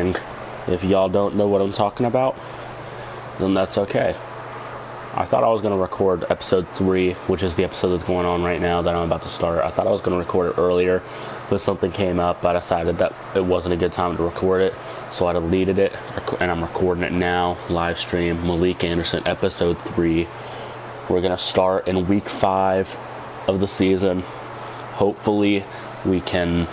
warning. If y'all don't know what I'm talking about, then that's okay. I thought I was going to record episode 3, which is the episode that's going on right now that I'm about to start. I thought I was going to record it earlier, but something came up. I decided that it wasn't a good time to record it, so I deleted it, and I'm recording it now. Live stream, Malique Anderson, episode 3. We're going to start in week 5 of the season. Hopefully, we can...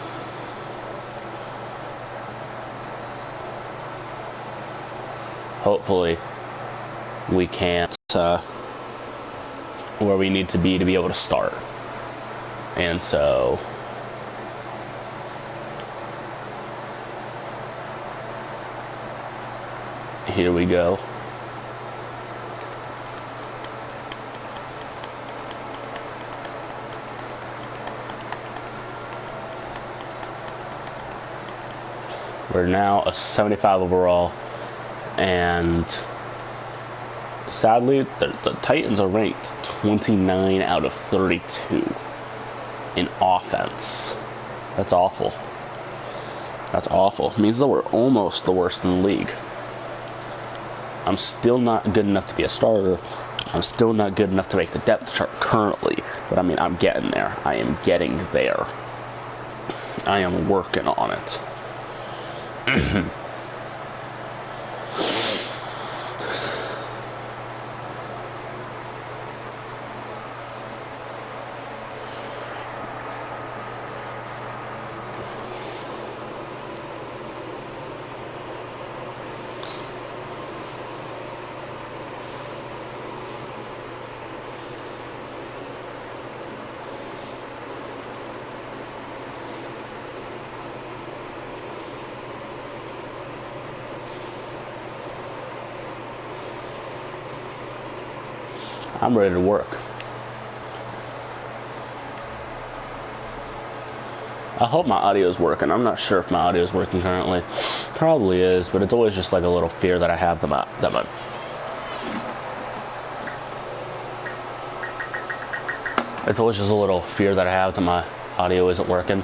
where we need to be able to start. And so here we go. We're now a 75 overall, and sadly, the Titans are ranked 29 out of 32 in offense. That's awful. That's awful. It means that we're almost the worst in the league. I'm still not good enough to be a starter. I'm still not good enough to make the depth chart currently. But I mean, I'm getting there. I am getting there. I am working on it. I'm ready to work. I hope my audio is working. I'm not sure if my audio is working currently. Probably is, but it's always just like a little fear that I have that my it's always just a little fear that I have that my audio isn't working.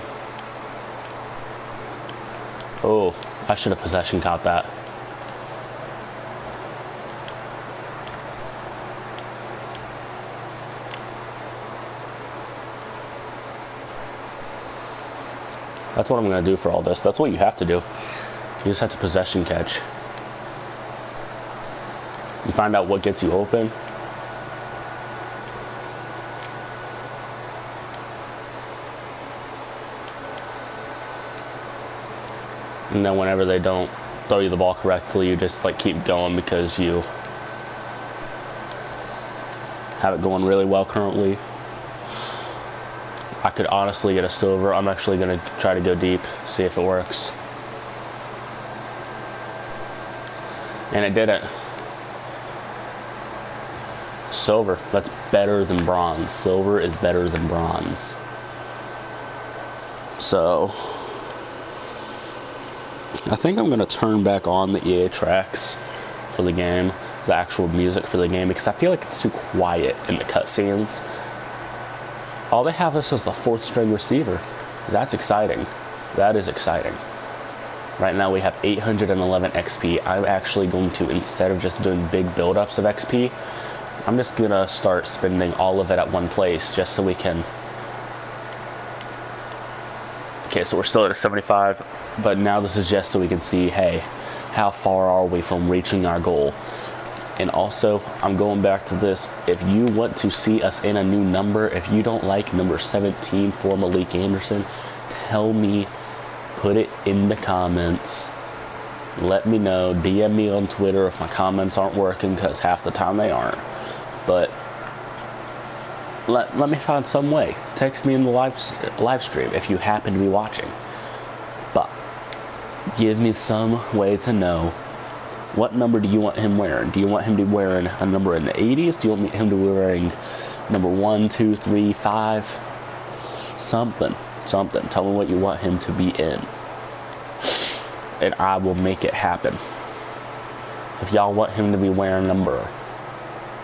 Oh, I should have possession caught that. That's what I'm going to do for all this. That's what you have to do. You just have to possession catch. You find out what gets you open. And then whenever they don't throw you the ball correctly, you just like keep going because you have it going really well currently. I could honestly get a silver. I'm actually going to try to go deep, see if it works. And it didn't. Silver. That's better than bronze. Silver is better than bronze. So, I think I'm going to turn back on the EA tracks for the game, the actual music for the game, because I feel like it's too quiet in the cutscenes. All they have us as the 4th string receiver. That's exciting. That is exciting. Right now we have 811 XP. I'm actually going to, instead of just doing big build-ups of XP, I'm just going to start spending all of it at one place just so we can... Okay, so we're still at a 75, but now this is just so we can see, hey, how far are we from reaching our goal? And also, I'm going back to this. If you want to see us in a new number, if you don't like number 17 for Malique Anderson, tell me, put it in the comments. Let me know. DM me on Twitter if my comments aren't working, because half the time they aren't. But let me find some way. Text me in the live stream if you happen to be watching. But give me some way to know. What number do you want him wearing? Do you want him to be wearing a number in the 80s? Do you want him to be wearing number 1, 2, 3, 5? Something. Tell me what you want him to be in. And I will make it happen. If y'all want him to be wearing number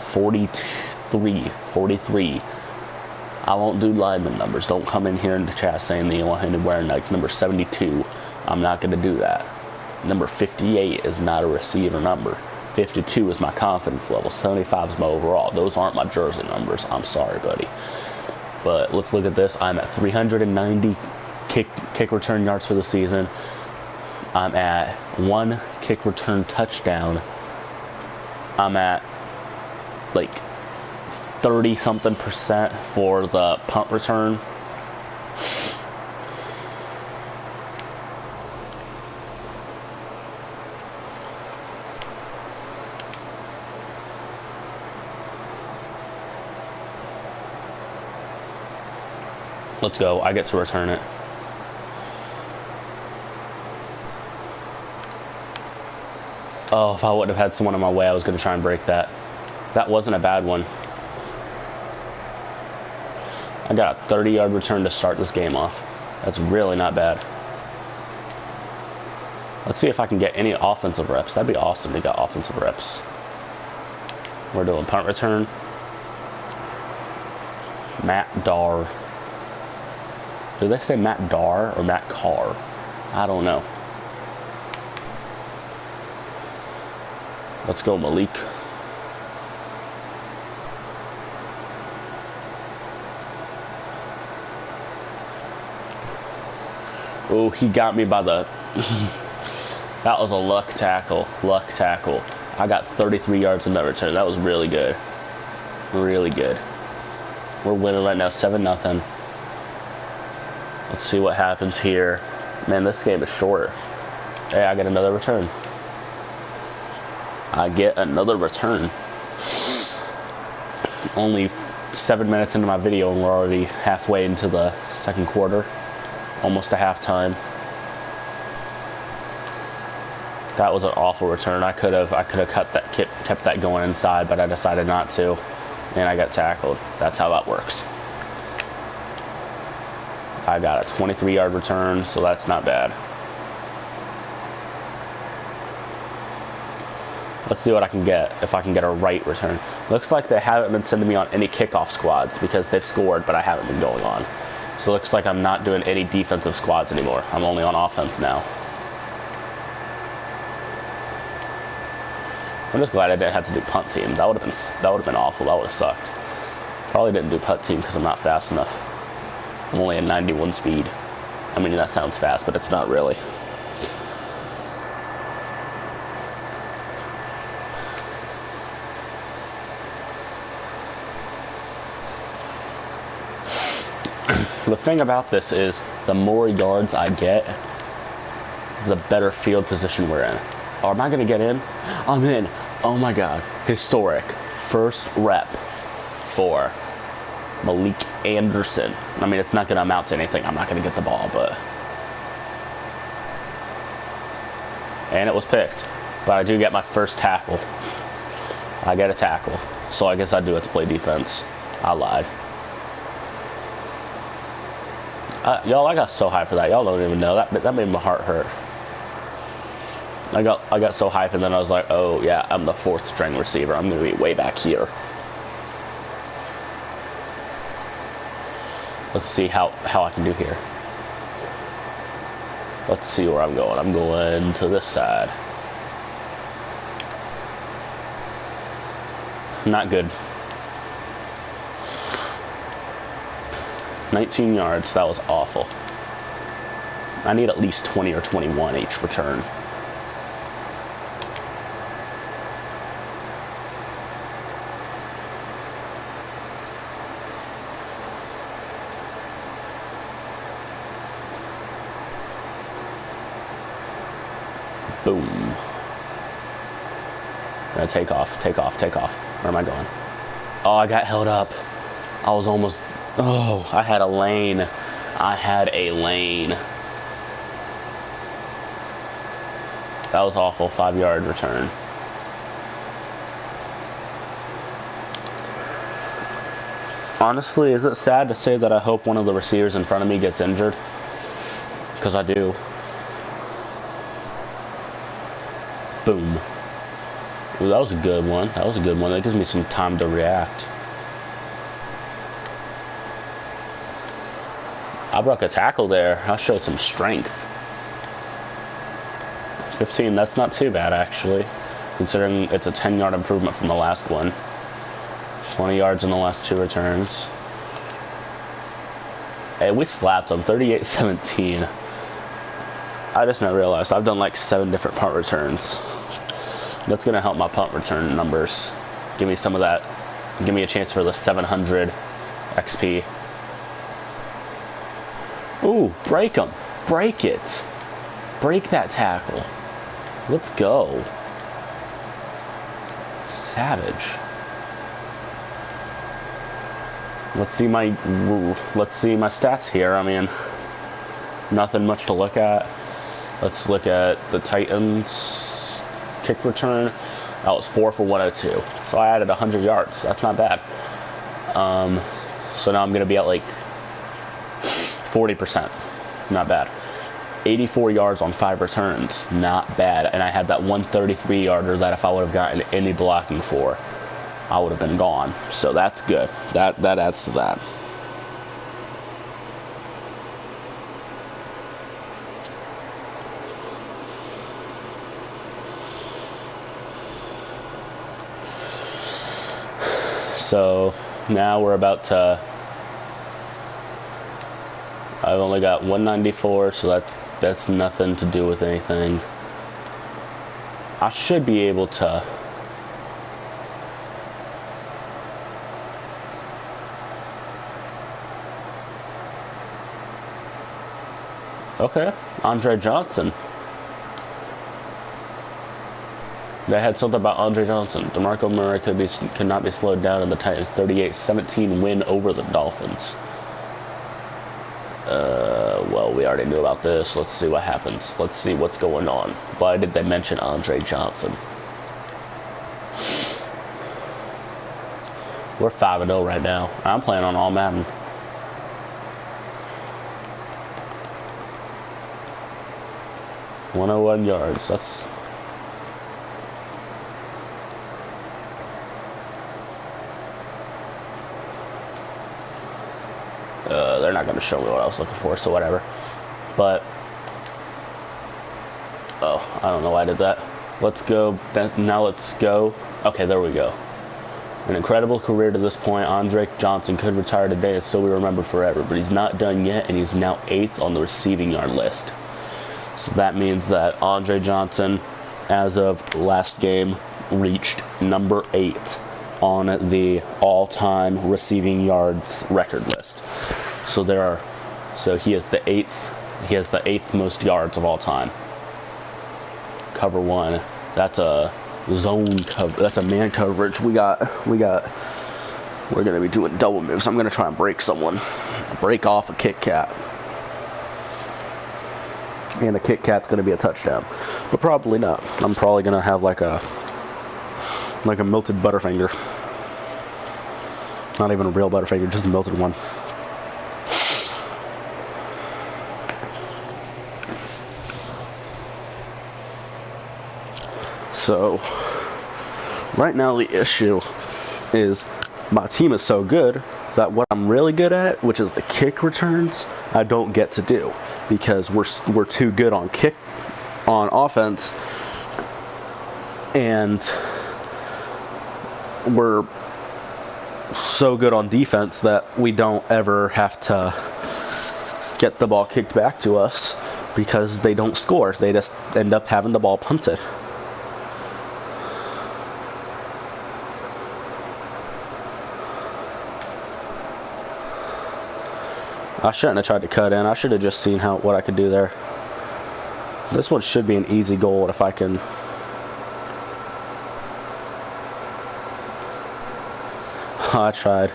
43, I won't do lineman numbers. Don't come in here in the chat saying that you want him to wear like number 72. I'm not going to do that. Number 58 is not a receiver number. 52 is my confidence level. 75 is my overall. Those aren't my jersey numbers. I'm sorry, buddy. But let's look at this. I'm at 390 kick return yards for the season. I'm at 1 kick return touchdown. I'm at like 30-something% for the punt return. Let's go. I get to return it. Oh, if I wouldn't have had someone in my way, I was going to try and break that. That wasn't a bad one. I got a 30-yard return to start this game off. That's really not bad. Let's see if I can get any offensive reps. That'd be awesome to get offensive reps. We're doing punt return. Matt Dar. Did they say Matt Dar or Matt Carr? I don't know. Let's go, Malique. Oh, he got me by the... That was a luck tackle. Luck tackle. I got 33 yards in that return. That was really good. Really good. We're winning right now, 7-0. Let's see what happens here. Man, this game is short. Hey, I get another return. I get another return. Only 7 minutes into my video and we're already halfway into the second quarter. Almost to halftime. That was an awful return. I could have kept that going inside, but I decided not to. And I got tackled. That's how that works. I got a 23-yard return, so that's not bad. Let's see what I can get, if I can get a right return. Looks like they haven't been sending me on any kickoff squads because they've scored, but I haven't been going on. So it looks like I'm not doing any defensive squads anymore. I'm only on offense now. I'm just glad I didn't have to do punt team. That would have been awful. That would have sucked. Probably didn't do punt team because I'm not fast enough. I'm only at 91 speed. I mean, that sounds fast, but it's not really. The thing about this is the more yards I get, the better field position we're in. Oh, am I going to get in? I'm in. Oh my God. Historic. First rep for Malique Anderson. I mean, it's not going to amount to anything. I'm not going to get the ball, but... And it was picked. But I do get my first tackle. I get a tackle. So I guess I do have to play defense. I lied. Y'all, I got so hyped for that. Y'all don't even know. That made my heart hurt. I got so hyped, and then I was like, oh, yeah, I'm the 4th string receiver. I'm going to be way back here. Let's see how I can do here. Let's see where I'm going. I'm going to this side. Not good. 19 yards. That was awful. I need at least 20 or 21 each return. Boom. Gonna take off. Where am I going? Oh, I got held up. I was almost... Oh, I had a lane. That was awful. 5-yard return. Honestly, is it sad to say that I hope one of the receivers in front of me gets injured? Because I do. Boom. Ooh, that was a good one. That gives me some time to react. I broke a tackle there. I showed some strength. 15, that's not too bad, actually, considering it's a 10-yard improvement from the last one. 20 yards in the last 2 returns. Hey, we slapped them, 38-17. I just now realized I've done like 7 different punt returns. That's going to help my punt return numbers. Give me some of that. Give me a chance for the 700 XP. Ooh, break them. Break it. Break that tackle. Let's go. Savage. Let's see my stats here. I mean, nothing much to look at. Let's look at the Titans kick return. That was 4 for 102. So I added 100 yards. That's not bad. So now I'm going to be at like 40%. Not bad. 84 yards on 5 returns. Not bad. And I had that 133-yarder that if I would have gotten any blocking for, I would have been gone. So that's good. That adds to that. So now we're about to, I've only got 194, so that's nothing to do with anything. I should be able to okay, Andre Johnson. They had something about Andre Johnson. DeMarco Murray could not be slowed down in the Titans' 38-17 win over the Dolphins. Well, we already knew about this. Let's see what happens. Let's see what's going on. Why did they mention Andre Johnson? We're 5-0 right now. I'm playing on all Madden. .101 yards. That's they're not going to show me what I was looking for, so whatever. But oh, I don't know why I did that. Let's go. Now let's go. Okay, there we go. An incredible career to this point. Andre Johnson could retire today and still be remembered forever, but he's not done yet, and he's now 8th on the receiving yard list. So that means that Andre Johnson, as of last game, reached number 8 on the all-time receiving yards record list. So he is the 8th. He has the 8th most yards of all time. Cover 1. That's a zone cover. That's a man coverage. We're gonna be doing double moves. I'm gonna try and break someone. Break off a Kit Kat. And the Kit Kat's gonna be a touchdown. But probably not. I'm probably gonna have like a melted Butterfinger. Not even a real Butterfinger, just a melted one. So, right now the issue is my team is so good that what I'm really good at, which is the kick returns, I don't get to do because we're too good on offense, and we're so good on defense that we don't ever have to get the ball kicked back to us because they don't score. They just end up having the ball punted. I shouldn't have tried to cut in. I should have just seen what I could do there. This one should be an easy goal if I can. I tried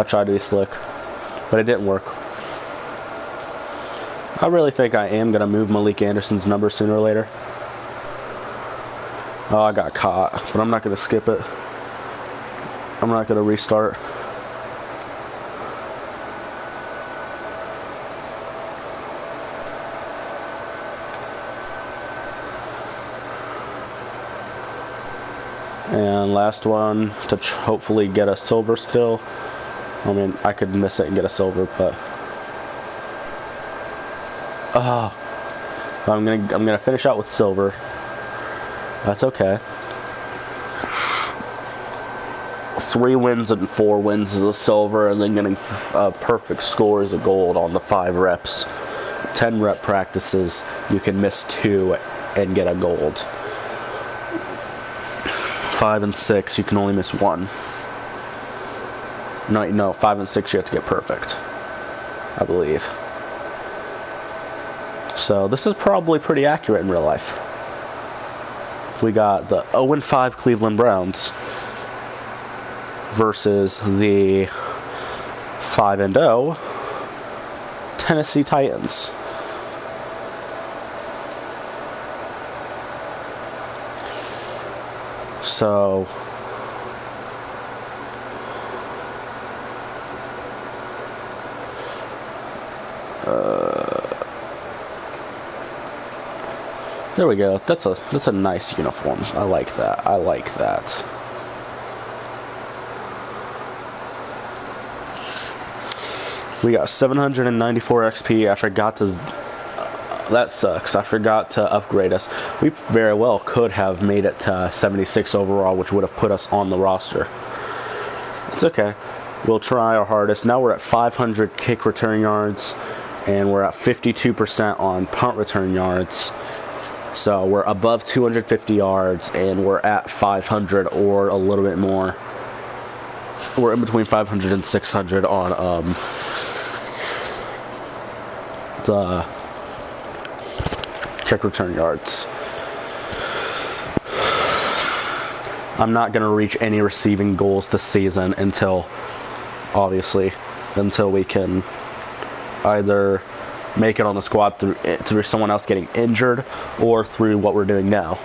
to be slick, but it didn't work. I really think I am going to move Malique Anderson's number sooner or later. Oh, I got caught, but I'm not going to skip it. I'm not going to restart. And last one to hopefully get a silver still. I mean, I could miss it and get a silver, but I'm gonna finish out with silver. That's okay. 3 wins and 4 wins is a silver, and then getting perfect scores of gold on the 5 reps. 10 rep practices, you can miss 2 and get a gold. 5 and 6, you can only miss 1. No, 5 and 6 you have to get perfect, I believe. So this is probably pretty accurate in real life. We got the 0-5 Cleveland Browns versus the 5-0 Tennessee Titans. So there we go. That's a nice uniform. I like that. I like that. We got 794 XP. I forgot to... that sucks. I forgot to upgrade us. We very well could have made it to 76 overall, which would have put us on the roster. It's okay. We'll try our hardest. Now we're at 500 kick return yards, and we're at 52% on punt return yards. So we're above 250 yards, and we're at 500 or a little bit more. We're in between 500 and 600 on the kick return yards. I'm not going to reach any receiving goals this season until we can either make it on the squad through someone else getting injured or through what we're doing now.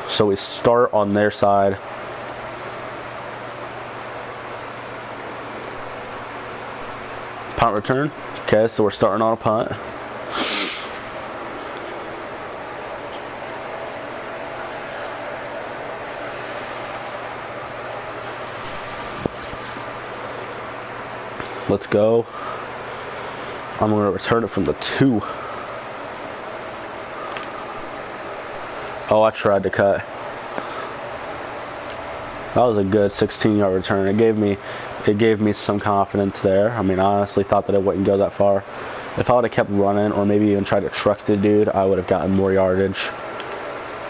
So we start on their side. Punt return. Okay, so we're starting on a punt. Let's go. I'm going to return it from the 2. Oh, I tried to cut. That was a good 16-yard return. It gave me some confidence there. I mean, I honestly thought that it wouldn't go that far. If I would have kept running or maybe even tried to truck the dude, I would have gotten more yardage.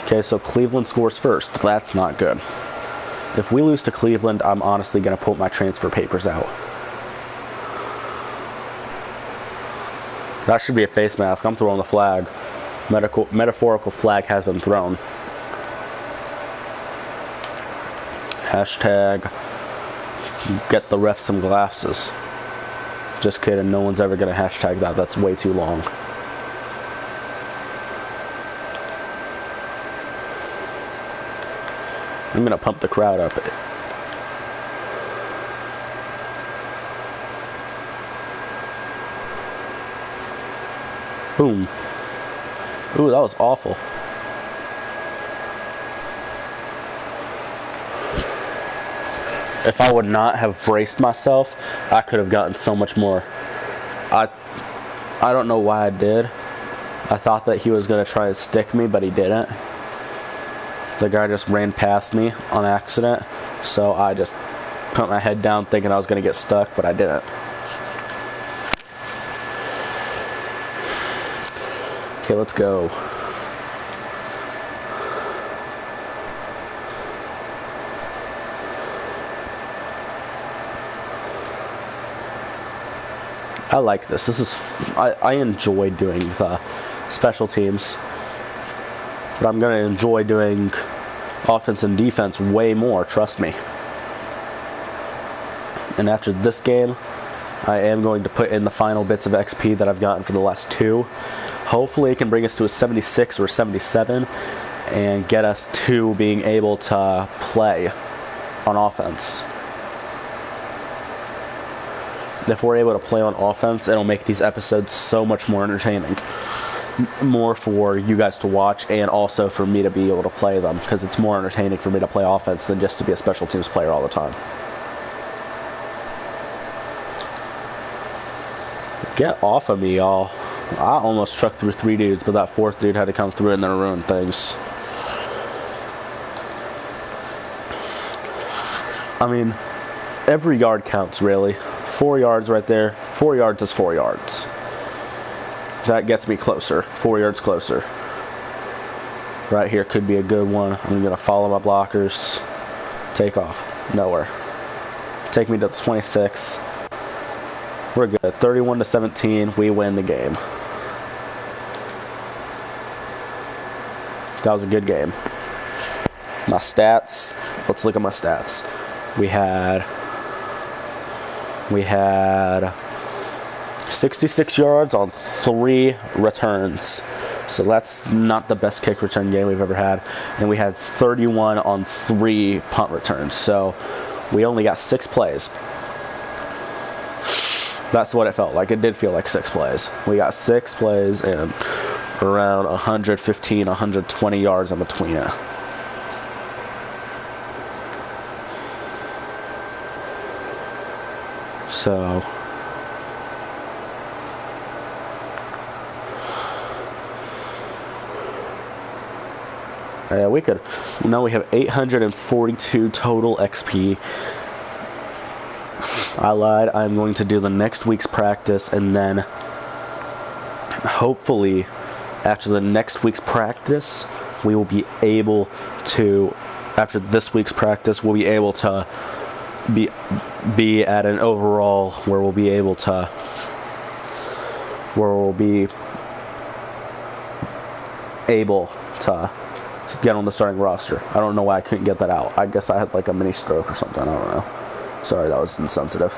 Okay, so Cleveland scores first. That's not good. If we lose to Cleveland, I'm honestly going to put my transfer papers out. That should be a face mask. I'm throwing the flag. Metaphorical flag has been thrown. Hashtag get the ref some glasses. Just kidding. No one's ever going to hashtag that. That's way too long. I'm going to pump the crowd up. Boom. Ooh, that was awful. If I would not have braced myself, I could have gotten so much more. I don't know why I did. I thought that he was going to try to stick me, but he didn't. The guy just ran past me on accident, so I just put my head down thinking I was going to get stuck, but I didn't. Okay, let's go. I like this. I enjoy doing the special teams, but I'm going to enjoy doing offense and defense way more, trust me. And after this game, I am going to put in the final bits of XP that I've gotten for the last 2. Hopefully it can bring us to a 76 or 77 and get us to being able to play on offense. If we're able to play on offense, it'll make these episodes so much more entertaining. More for you guys to watch and also for me to be able to play them, because it's more entertaining for me to play offense than just to be a special teams player all the time. Get off of me, y'all. I almost struck through 3 dudes, but that 4th dude had to come through and then ruin things. I mean, every yard counts, really. 4 yards right there. 4 yards is 4 yards. That gets me closer. 4 yards closer. Right here could be a good one. I'm going to follow my blockers. Take off. Nowhere. Take me to the 26. We're good. 31-17. We win the game. That was a good game. My stats. Let's look at my stats. We had 66 yards on 3 returns. So that's not the best kick return game we've ever had. And we had 31 on 3 punt returns. So we only got 6 plays. That's what it felt like. It did feel like 6 plays. We got 6 plays and around 115, 120 yards in between it. So yeah, we could. Now we have 842 total XP. I lied. I'm going to do the next week's practice, and then hopefully after the next week's practice, we will be able to, after this week's practice, we'll be able to be at an overall where we'll be able to, get on the starting roster. I don't know why I couldn't get that out. I guess I had like a mini stroke or something. I don't know. Sorry, that was insensitive.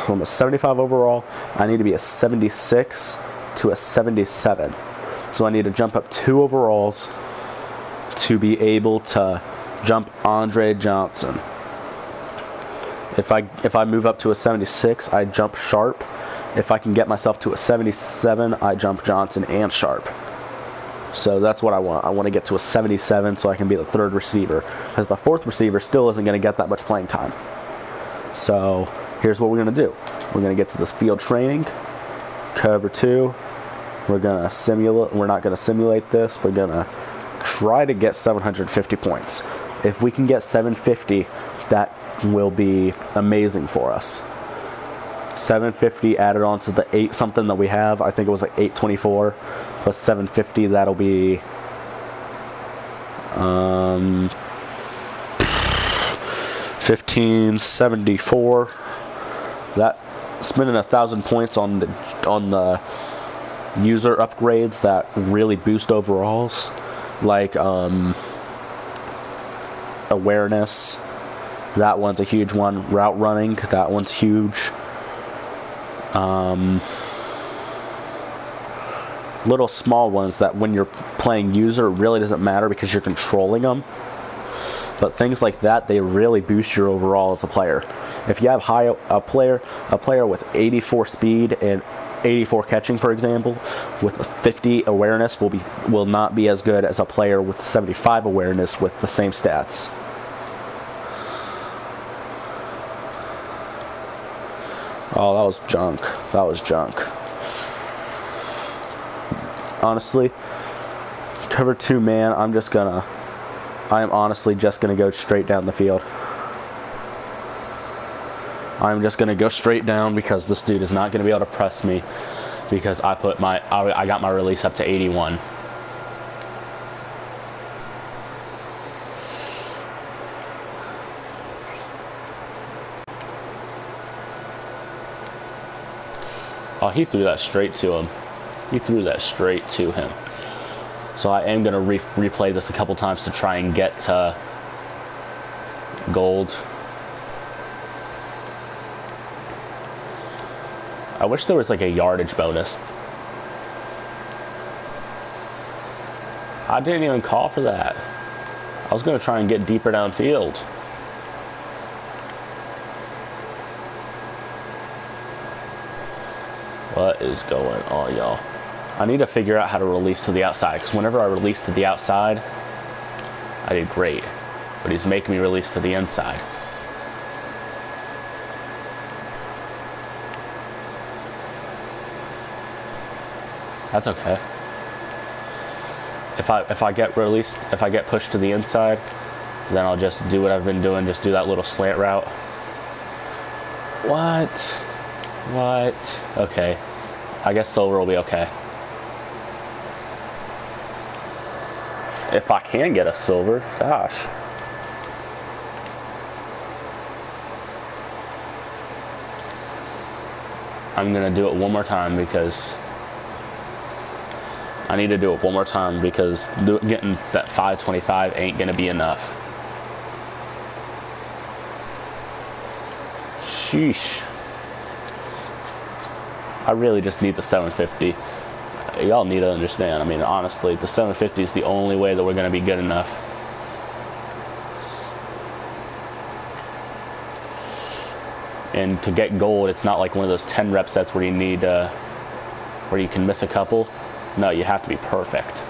I'm a 75 overall. I need to be a 76 to a 77. So I need to jump up 2 overalls to be able to jump Andre Johnson. If I move up to a 76, I jump Sharp. If I can get myself to a 77, I jump Johnson and Sharp. So that's what I want. I want to get to a 77 so I can be the 3rd receiver, because the 4th receiver still isn't going to get that much playing time. So here's what we're going to do. We're going to get to this field training, cover 2. We're going to simulate. We're not going to simulate this. We're going to try to get 750 points. If we can get 750, that will be amazing for us. 750 added on to the 8 something that we have. I think it was like 824 plus 750. That'll be 1574. That spending 1,000 points on the user upgrades that really boost overalls, like awareness. That one's a huge one. Route running. That one's huge. Little small ones that when you're playing user, it really doesn't matter because you're controlling them. But things like that, they really boost your overall as a player. If you have a player with 84 speed and 84 catching, for example, with 50 awareness will not be as good as a player with 75 awareness with the same stats. Oh, that was junk. That was junk. Honestly, cover 2 man, I am honestly just gonna go straight down the field. I'm just gonna go straight down because this dude is not gonna be able to press me because I got my release up to 81. Oh, he threw that straight to him. He threw that straight to him. So I am going to replay this a couple times to try and get to gold. I wish there was like a yardage bonus. I didn't even call for that. I was going to try and get deeper downfield. What is going on, y'all? I need to figure out how to release to the outside, because whenever I release to the outside, I did great. But he's making me release to the inside. That's okay. If I get released, if I get pushed to the inside, then I'll just do what I've been doing, just do that little slant route. What? Okay. I guess silver will be okay. If I can get a silver, gosh. I'm gonna do it one more time because I need to do it one more time because getting that 525 ain't gonna be enough. Sheesh. I really just need the 750. Y'all need to understand. I mean, honestly, the 750 is the only way that we're gonna be good enough. And to get gold, it's not like one of those 10 rep sets where you need, where you can miss a couple. No, you have to be perfect.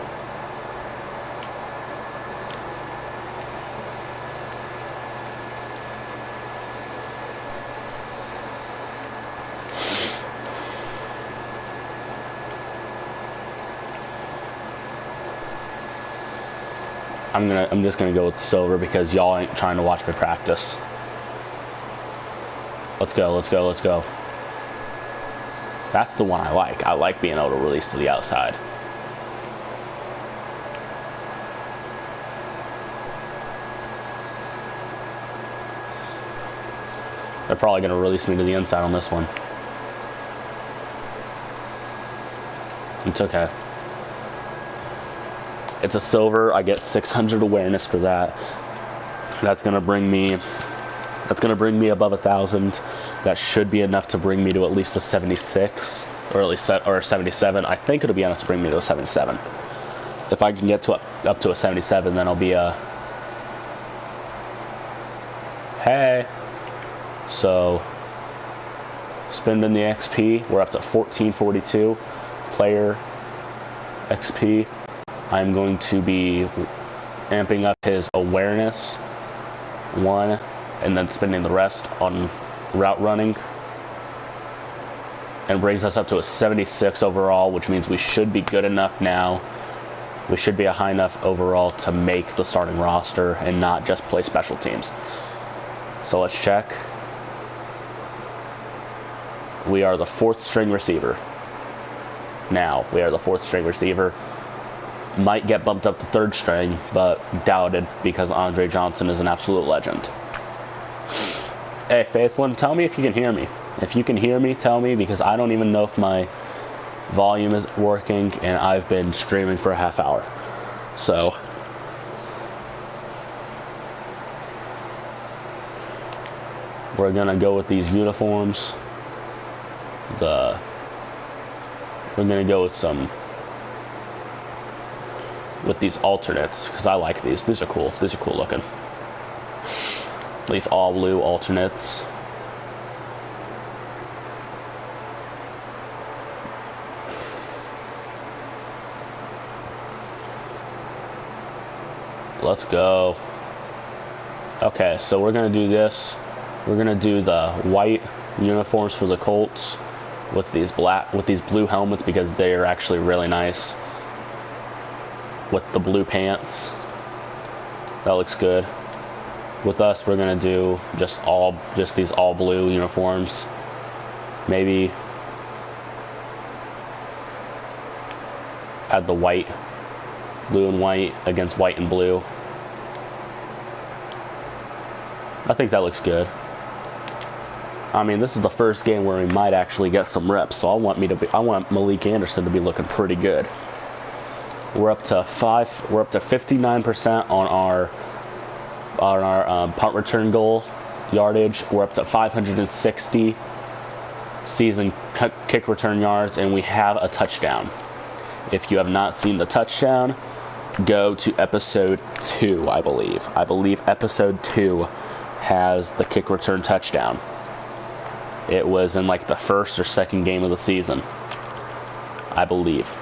I'm just gonna go with silver because y'all ain't trying to watch me practice. Let's go. That's the one I like. I like being able to release to the outside. They're probably going to release me to the inside on this one. It's okay. It's a silver. I get 600 awareness for that. That's going to bring me above 1,000. That should be enough to bring me to at least a 76 or at least or a 77. I think it'll be enough to bring me to a 77. If I can get to up to a 77, then I'll be a hey. So spending the XP, we're up to 1442 player XP. I'm going to be amping up his awareness 1 and then spending the rest on route running, and brings us up to a 76 overall, which means we should be good enough now. We should be a high enough overall to make the starting roster and not just play special teams. So let's check. We are the 4th string receiver. Now, we are the 4th string receiver. Might get bumped up to 3rd string, but doubted because Andre Johnson is an absolute legend. Hey, Faithlin, tell me if you can hear me. If you can hear me, tell me, because I don't even know if my volume is working, and I've been streaming for a half hour. So, we're going to go with these uniforms. We're going to go with these alternates, because I like these. These are cool. These are cool looking. These all blue alternates. Let's go. Okay, so we're gonna do this. We're gonna do the white uniforms for the Colts with these blue helmets because they are actually really nice. With the blue pants. That looks good. With us, we're gonna do just these all blue uniforms. Maybe add the white, blue and white against white and blue. I think that looks good. I mean, this is the first game where we might actually get some reps, so I want Malique Anderson to be looking pretty good. We're up to 59% on our punt return goal yardage. We're up to 560 season kick return yards, and we have a touchdown. If you have not seen the touchdown, go to episode 2, I believe. I believe episode 2 has the kick return touchdown. It was in like the 1st or 2nd game of the season, I believe.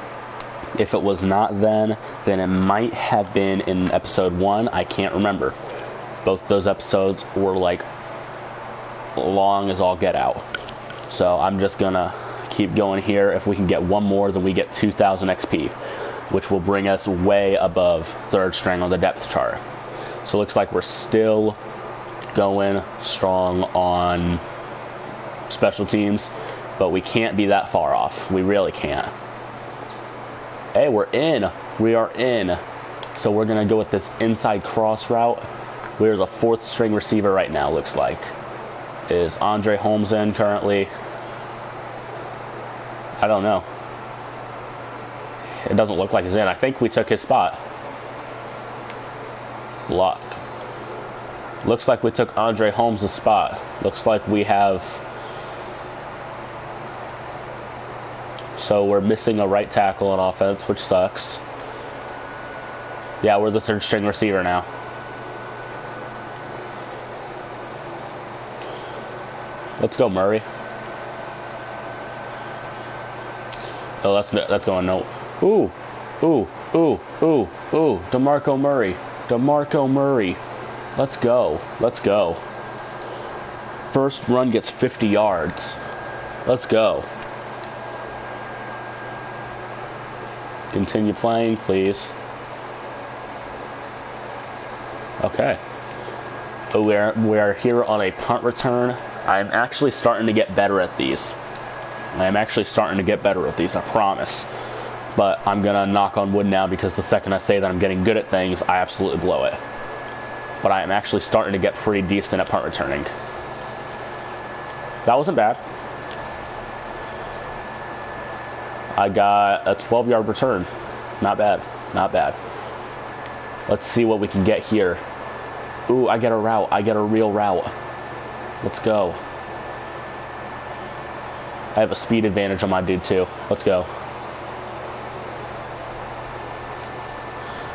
If it was not then it might have been in episode 1. I can't remember. Both those episodes were like long as all get out. So I'm just gonna keep going here. If we can get one more, then we get 2,000 XP, which will bring us way above third string on the depth chart. So it looks like we're still going strong on special teams, but we can't be that far off. We really can't. Hey, we're in. We are in. So we're going to go with this inside cross route. We're the fourth string receiver right now, looks like. Is Andre Holmes in currently? I don't know. It doesn't look like he's in. I think we took his spot. Luck. Looks like we took Andre Holmes' spot. Looks like we have... So we're missing a right tackle on offense, which sucks. Yeah, we're the third string receiver now. Let's go, Murray. Oh, that's going no. Ooh, ooh, ooh, ooh, ooh. DeMarco Murray. DeMarco Murray. Let's go. Let's go. First run gets 50 yards. Let's go. Continue playing, please. Okay. We are here on a punt return. I'm actually starting to get better at these. I promise. But I'm going to knock on wood now, because the second I say that I'm getting good at things, I absolutely blow it. But I am actually starting to get pretty decent at punt returning. That wasn't bad. I got a 12-yard return. Not bad. Not bad. Let's see what we can get here. Ooh, I get a route. I get a real route. Let's go. I have a speed advantage on my dude, too. Let's go.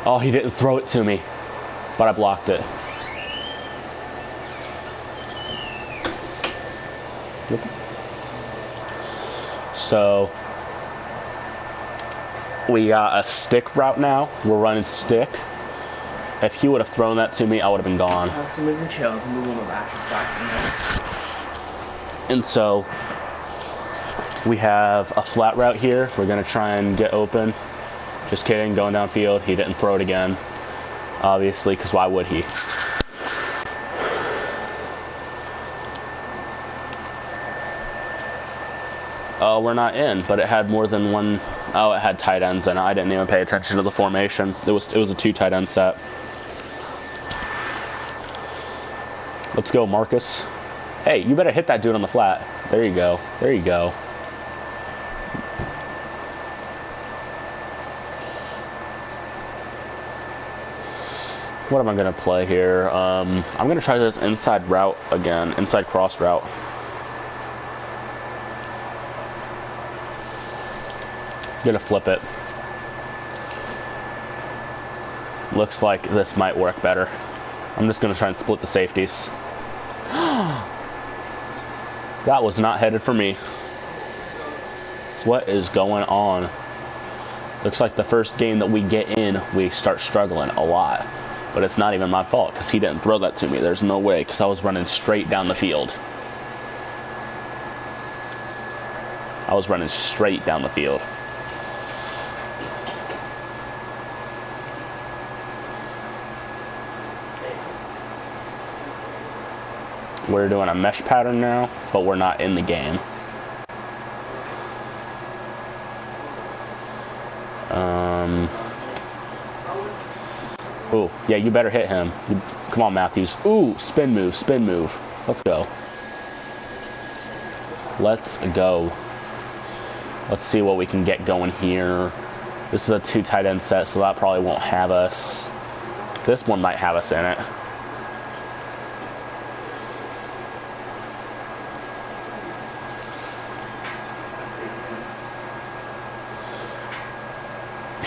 Oh, he didn't throw it to me, but I blocked it. So we got a stick route now. We're running stick. If he would have thrown that to me, I would have been gone. And so we have a flat route here. We're going to try and get open. Just kidding, going downfield. He didn't throw it again, obviously, because why would he? Oh, we're not in, but it had more than one. Oh, it had tight ends, and I didn't even pay attention to the formation. It was a 2 tight end set. Let's go, Marcus. Hey, you better hit that dude on the flat. There you go. There you go. What am I going to play here? I'm going to try this inside route again. Inside cross route. Gonna flip it. Looks like this might work better. I'm just gonna try and split the safeties. That was not headed for me. What is going on? Looks like the first game that we get in, we start struggling a lot. But it's not even my fault, because he didn't throw that to me. There's no way, because I was running straight down the field. I was running straight down the field. We're doing a mesh pattern now, but we're not in the game. Ooh, yeah, you better hit him. Come on, Matthews. Ooh, spin move, spin move. Let's go. Let's go. Let's see what we can get going here. This is a 2 tight end set, so that probably won't have us. This one might have us in it.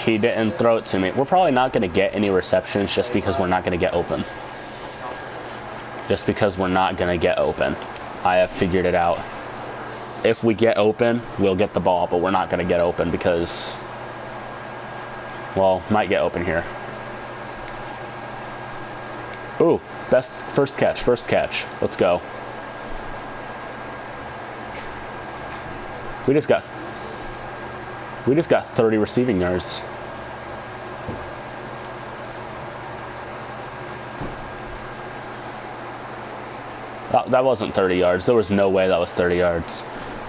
He didn't throw it to me. We're probably not going to get any receptions just because we're not going to get open. Just because we're not going to get open. I have figured it out. If we get open, we'll get the ball, but we're not going to get open because, well, might get open here. Ooh, best first catch, first catch. Let's go. We just got 30 receiving yards. That wasn't 30 yards. There was no way that was 30 yards.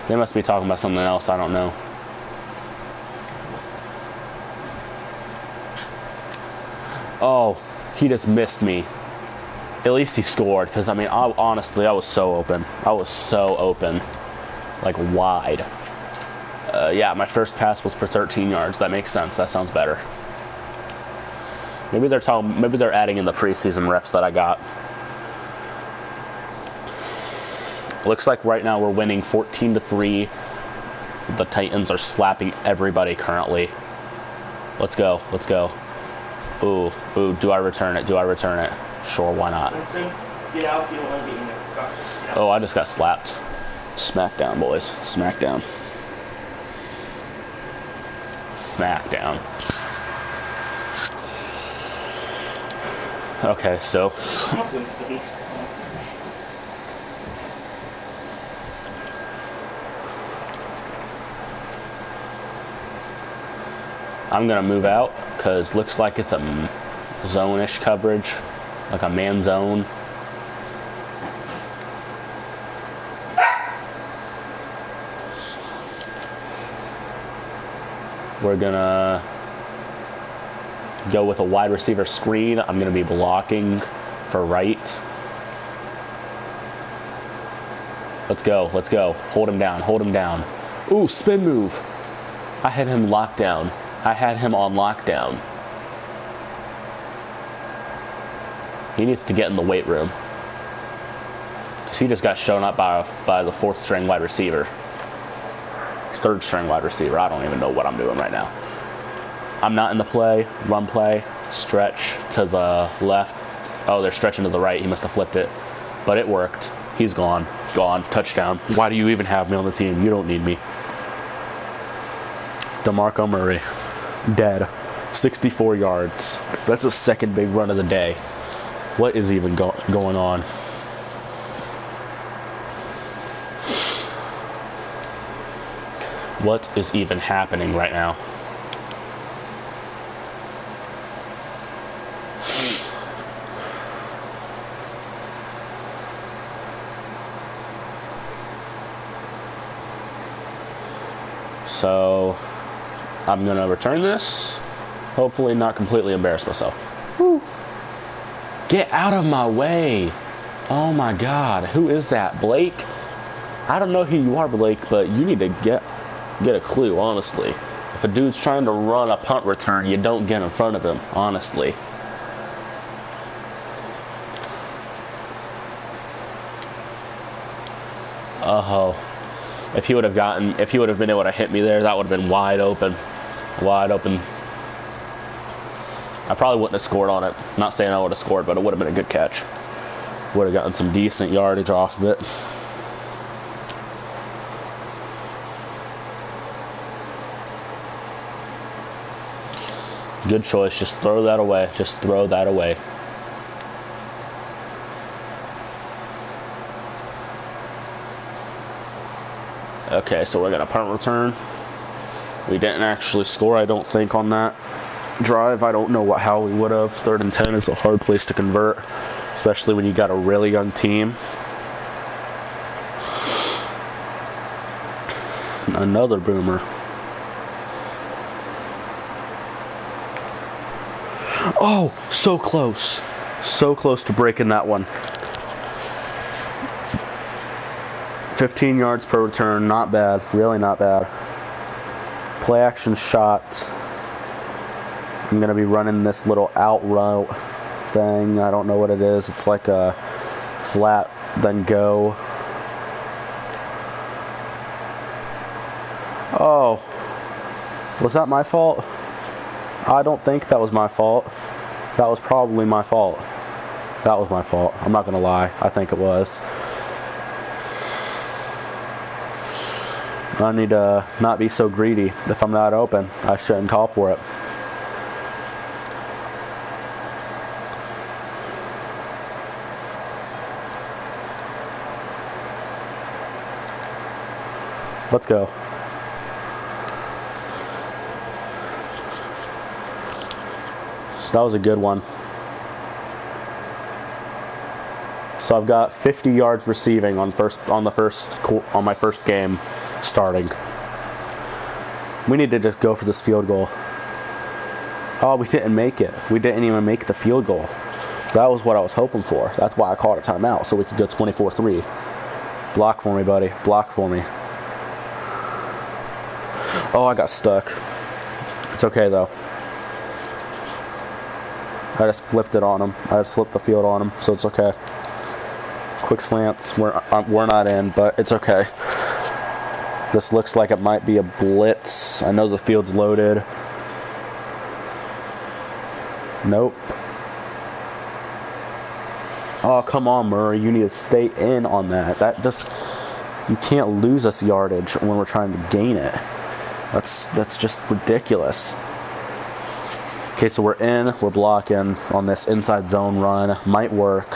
They must be talking about something else. I don't know. Oh, he just missed me. At least he scored, because, I mean, honestly, I was so open. I was so open. Like, wide. Yeah, my first pass was for 13 yards. That makes sense. That sounds better. Maybe they're adding in the preseason reps that I got. Looks like right now we're winning 14-3. The Titans are slapping everybody currently. Let's go. Let's go. Ooh. Do I return it? Sure, why not? Get out. You don't want to be in there. Oh, I just got slapped. Smackdown, boys. Smackdown. Smackdown. Okay, so... I'm going to move out because looks like it's a zone-ish coverage, like a man zone. We're going to go with a wide receiver screen. I'm going to be blocking for right. Let's go. Let's go. Hold him down. Hold him down. Ooh, spin move. I had him locked down. I had him on lockdown. He needs to get in the weight room. Because he just got shown up by the 4th string wide receiver. 3rd string wide receiver. I don't even know what I'm doing right now. I'm not in the play. Run play. Stretch to the left. Oh, they're stretching to the right. He must have flipped it. But it worked. He's gone. Gone. Touchdown. Why do you even have me on the team? You don't need me. DeMarco Murray. Dead. 64 yards. That's the second big run of the day. What is even going on? What is even happening right now? So I'm going to return this. Hopefully not completely embarrass myself. Woo. Get out of my way. Oh my God. Who is that? Blake? I don't know who you are, Blake, but you need to get a clue, honestly. If a dude's trying to run a punt return, you don't get in front of him, honestly. Oh. If he would have been able to hit me there, that would have been wide open. Wide open. I probably wouldn't have scored on it. Not saying I would have scored, but it would have been a good catch. Would have gotten some decent yardage off of it. Good choice. Just throw that away. Just throw that away. Okay, so we're going to punt return. We didn't actually score, I don't think, on that drive. I don't know how we would have. 3rd and 10 is a hard place to convert, especially when you got a really young team. Another boomer. Oh, so close. So close to breaking that one. 15 yards per return, not bad, really not bad. Play action shot. I'm going to be running this little out route thing. I don't know what it is. It's like a flat, then go. Oh, was that my fault? I don't think that was my fault. That was probably my fault. That was my fault. I'm not going to lie. I think it was. I need to not be so greedy. If I'm not open, I shouldn't call for it. Let's go. That was a good one. So I've got 50 yards receiving on my first game starting. We need to just go for this field goal. Oh, we didn't make it. We didn't even make the field goal. That was what I was hoping for. That's why I called a timeout, so we could go 24-3. Block for me, buddy. Block for me. Oh, I got stuck. It's okay, though. I just flipped it on him. I just flipped the field on him, so it's okay. Quick slants. We're not in, but it's okay. This looks like it might be a blitz. I know the field's loaded. Nope. Oh, come on, Murray. You need to stay in on that. You can't lose us yardage when we're trying to gain it. That's just ridiculous. Okay, so we're in. We're blocking on this inside zone run. Might work.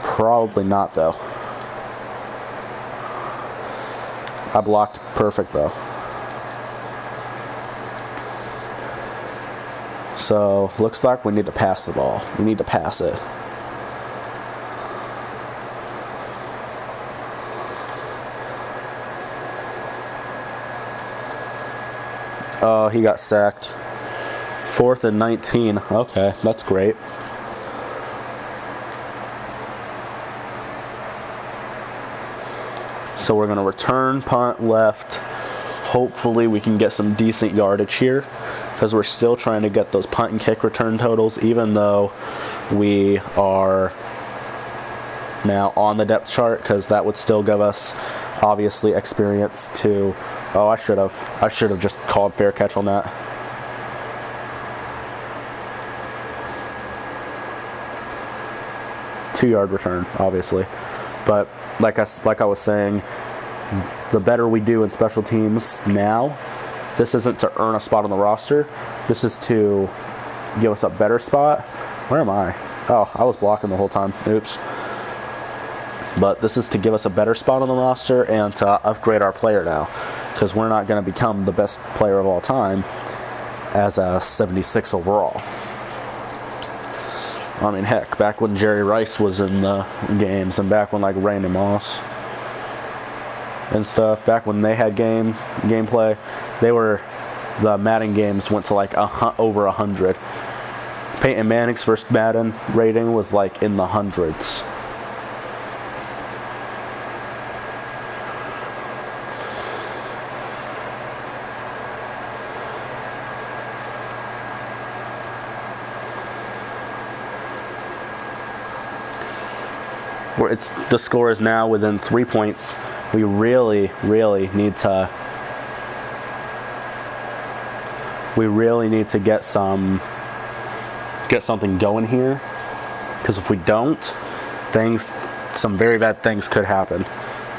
Probably not, though. I blocked perfect, though. So, looks like we need to pass the ball. We need to pass it. Oh, he got sacked. 4th and 19. Okay, that's great. So we're going to return, punt, left. Hopefully we can get some decent yardage here, because we're still trying to get those punt and kick return totals, even though we are now on the depth chart, because that would still give us, obviously, experience to... Oh, I should have just called fair catch on that. Two-yard return, obviously. But like I was saying, the better we do in special teams now, this isn't to earn a spot on the roster. This is to give us a better spot. Where am I? Oh, I was blocking the whole time. Oops. But this is to give us a better spot on the roster and to upgrade our player now, because we're not going to become the best player of all time as a 76 overall. I mean, heck, back when Jerry Rice was in the games, and back when like Randy Moss and stuff, back when they had gameplay, the Madden games went to like over 100. Peyton Manning's first Madden rating was like in the hundreds. The score is now within 3 points. We really need to get something going here, because if we don't, some very bad things could happen.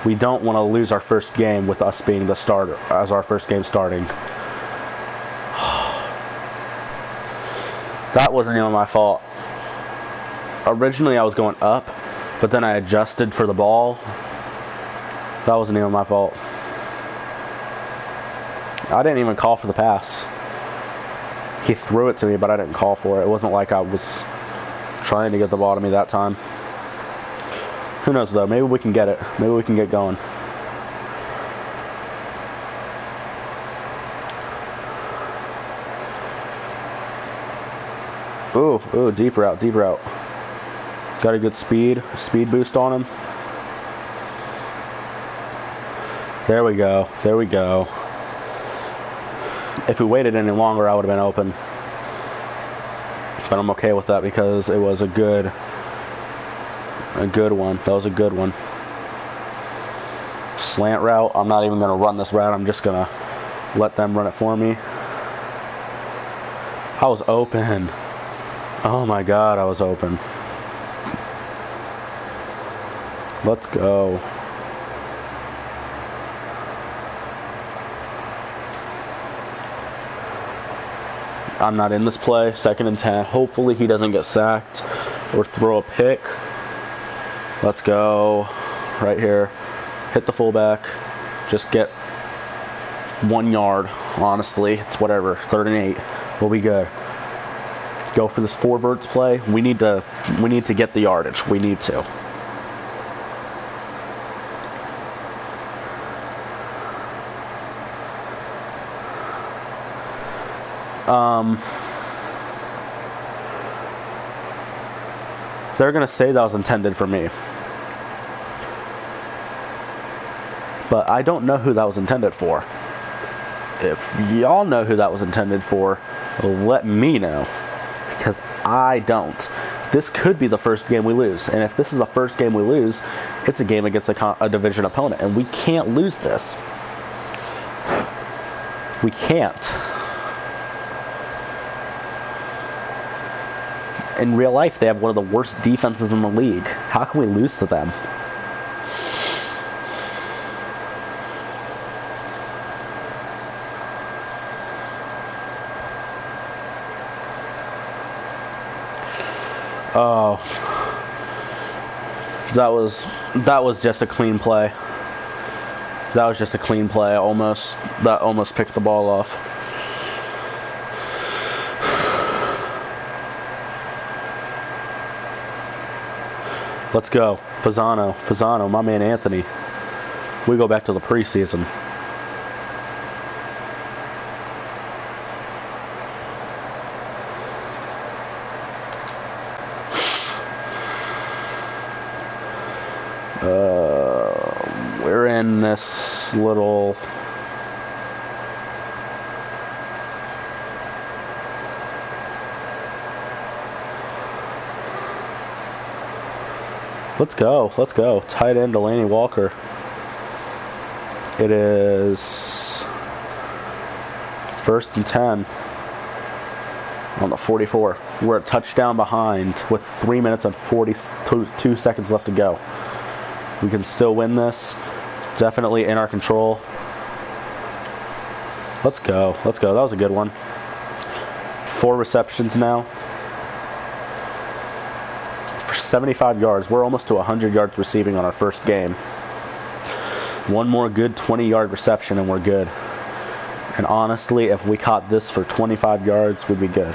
We don't want to lose our first game with us being the starter as our first game starting. That wasn't even my fault. Originally I was going up, but then I adjusted for the ball. That wasn't even my fault. I didn't even call for the pass. He threw it to me, but I didn't call for it. It wasn't like I was trying to get the ball to me that time. Who knows, though? Maybe we can get it. Maybe we can get going. Ooh, deep route. Got a good speed boost on him. There we go. If we waited any longer, I would have been open. But I'm okay with that because it was a good one. That was a good one. Slant route. I'm not even going to run this route. I'm just going to let them run it for me. I was open. Oh my God, I was open. Let's go. I'm not in this play. 2nd and 10. Hopefully he doesn't get sacked or throw a pick. Let's go. Right here. Hit the fullback. Just get 1 yard. Honestly, it's whatever. 3rd and 8. We'll be good. Go for this 4 verts play. We need to get the yardage. We need to. They're going to say that was intended for me. But I don't know who that was intended for. If y'all know who that was intended for, let me know. Because I don't. This could be the first game we lose. And if this is the first game we lose, it's a game against a division opponent. And we can't lose this. We can't. In real life, they have one of the worst defenses in the league. How can we lose to them? Oh, that was just a clean play. That was just a clean play. That almost picked the ball off. Let's go. Fasano, my man Anthony. We go back to the preseason. We're in this little... Let's go. Tight end Delaney Walker. It is 1st and 10 on the 44. We're a touchdown behind with 3 minutes and 42 seconds left to go. We can still win this. Definitely in our control. Let's go. That was a good one. 4 receptions now. 75 yards. We're almost to 100 yards receiving on our first game. One more good 20-yard reception and we're good. And honestly, if we caught this for 25 yards, we'd be good.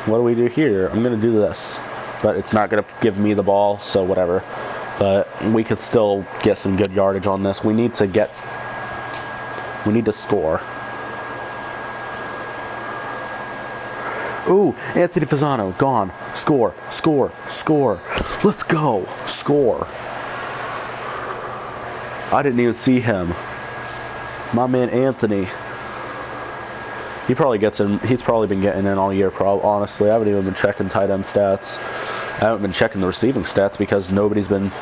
What do we do here? I'm going to do this, but it's not going to give me the ball, so whatever. But we could still get some good yardage on this. We need to score. Ooh, Anthony Fasano, gone. Score. Let's go. Score. I didn't even see him. My man Anthony. He probably gets in. He's probably been getting in all year, honestly. I haven't even been checking tight end stats. I haven't been checking the receiving stats because nobody's been...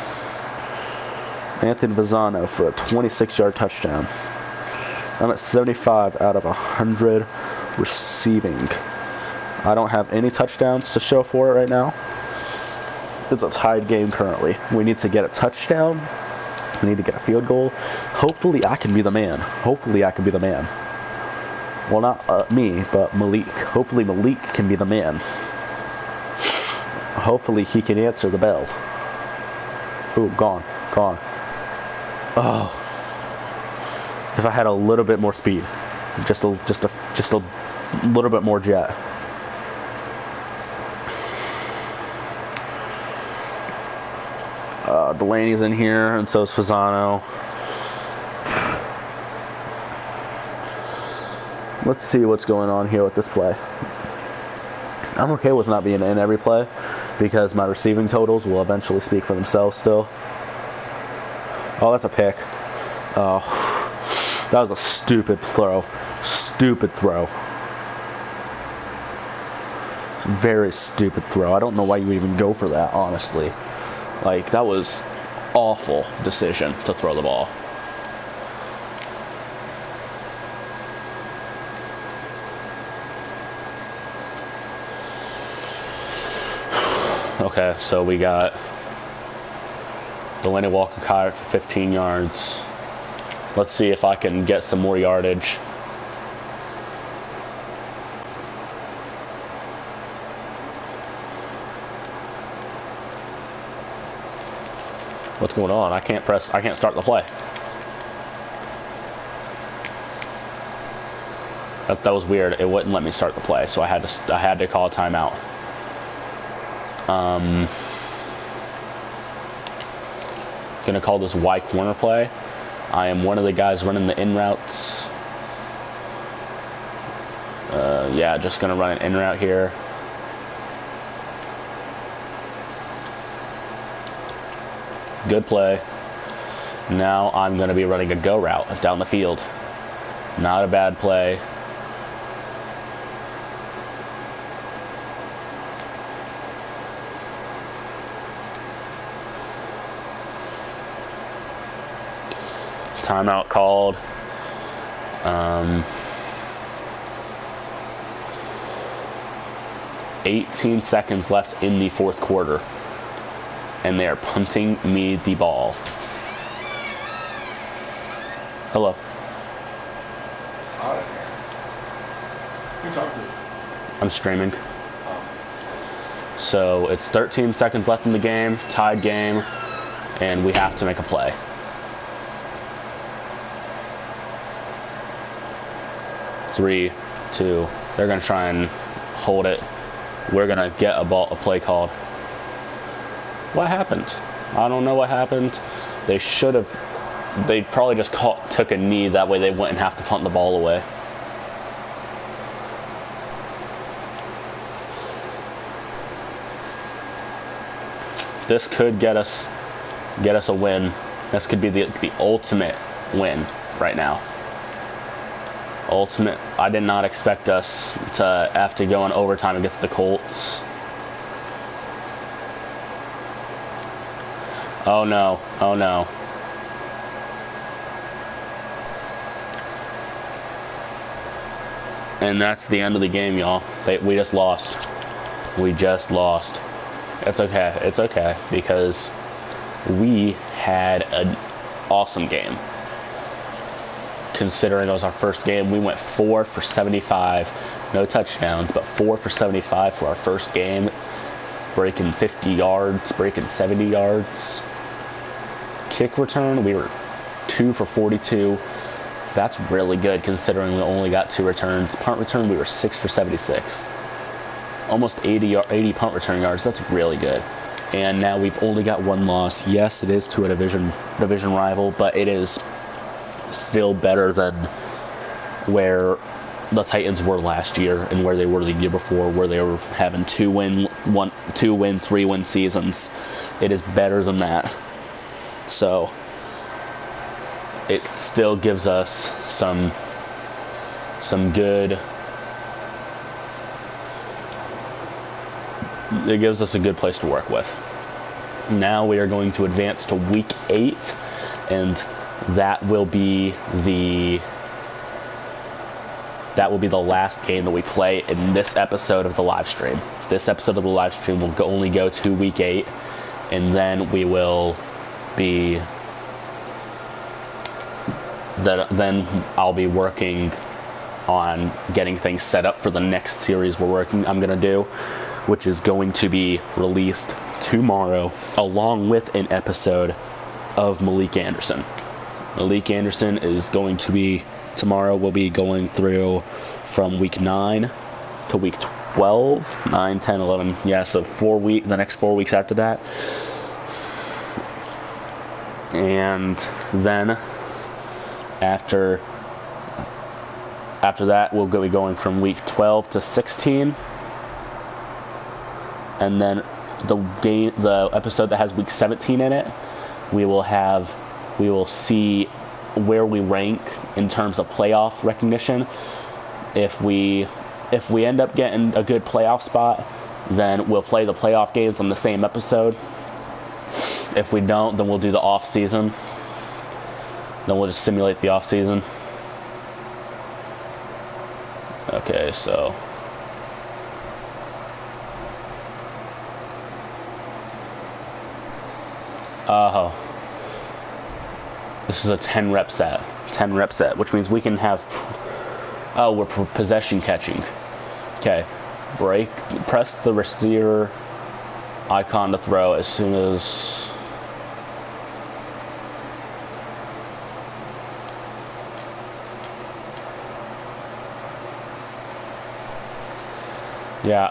Anthony Fasano for a 26-yard touchdown. I'm at 75 out of 100 receiving. I don't have any touchdowns to show for it right now. It's a tied game currently. We need to get a touchdown. We need to get a field goal. Hopefully I can be the man. Well, not me, but Malik. Hopefully Malik can be the man. Hopefully he can answer the bell. Ooh, gone. Oh. If I had a little bit more speed. Just a little bit more jet. Delaney's in here, and so is Fasano. Let's see what's going on here with this play. I'm okay with not being in every play because my receiving totals will eventually speak for themselves still. Oh, that's a pick. Oh, that was a stupid throw. Very stupid throw. I don't know why you even go for that, honestly. Like, that was awful decision to throw the ball. Okay, so we got Delaney Walker caught it for 15 yards. Let's see if I can get some more yardage. What's going on? I can't start the play. That was weird. It wouldn't let me start the play, so I had to call a timeout. Gonna call this Y corner play. I am one of the guys running the in routes. Yeah, just gonna run an in route here. Good play. Now I'm gonna be running a go route down the field. Not a bad play. Timeout called. 18 seconds left in the fourth quarter, and they are punting me the ball. Hello. It's hot in here. Who you talking to? I'm streaming. Oh. So it's 13 seconds left in the game, tied game, and we have to make a play. Three, two. They're gonna try and hold it. We're gonna get a play called. What happened? I don't know what happened. They should have. They probably just took a knee. That way they wouldn't have to punt the ball away. This could get us a win. This could be the ultimate win right now. Ultimate. I did not expect us to have to go in overtime against the Colts. Oh no. Oh no. And that's the end of the game, y'all. We just lost. We just lost. It's okay. It's okay, because we had an awesome game. Considering it was our first game, we went 4 for 75. No touchdowns, but 4 for 75 for our first game. Breaking 50 yards, breaking 70 yards. Kick return, we were 2 for 42. That's really good considering we only got 2 returns. Punt return, we were 6 for 76. Almost 80 punt return yards. That's really good. And now we've only got 1 loss. Yes, it is to a division rival, but it is still better than where the Titans were last year and where they were the year before, where they were having 2-win, 3-win seasons. It is better than that. So it still gives us some good. It gives us a good place to work with. Now we are going to advance to week 8, and that will be the last game that we play in this episode of the live stream. This episode of the live stream will only go to week 8, and then we will be. Then I'll be working on getting things set up for the next series I'm gonna do, which is going to be released tomorrow, along with an episode of Malique Anderson. Malique Anderson is going to be, tomorrow we'll be going through from week 9 to week 12, 9, 10, 11, yeah, so the next 4 weeks after that. And then after that, we'll be going from week 12 to 16. And then the episode that has week 17 in it, we will see where we rank in terms of playoff recognition. If we end up getting a good playoff spot, then we'll play the playoff games on the same episode. If we don't, then we'll do the off season. Then we'll just simulate the off season. Okay, so this is a 10 rep set. 10 rep set, which means we can have. We're possession catching. Okay, press the receiver icon to throw as soon as. Yeah,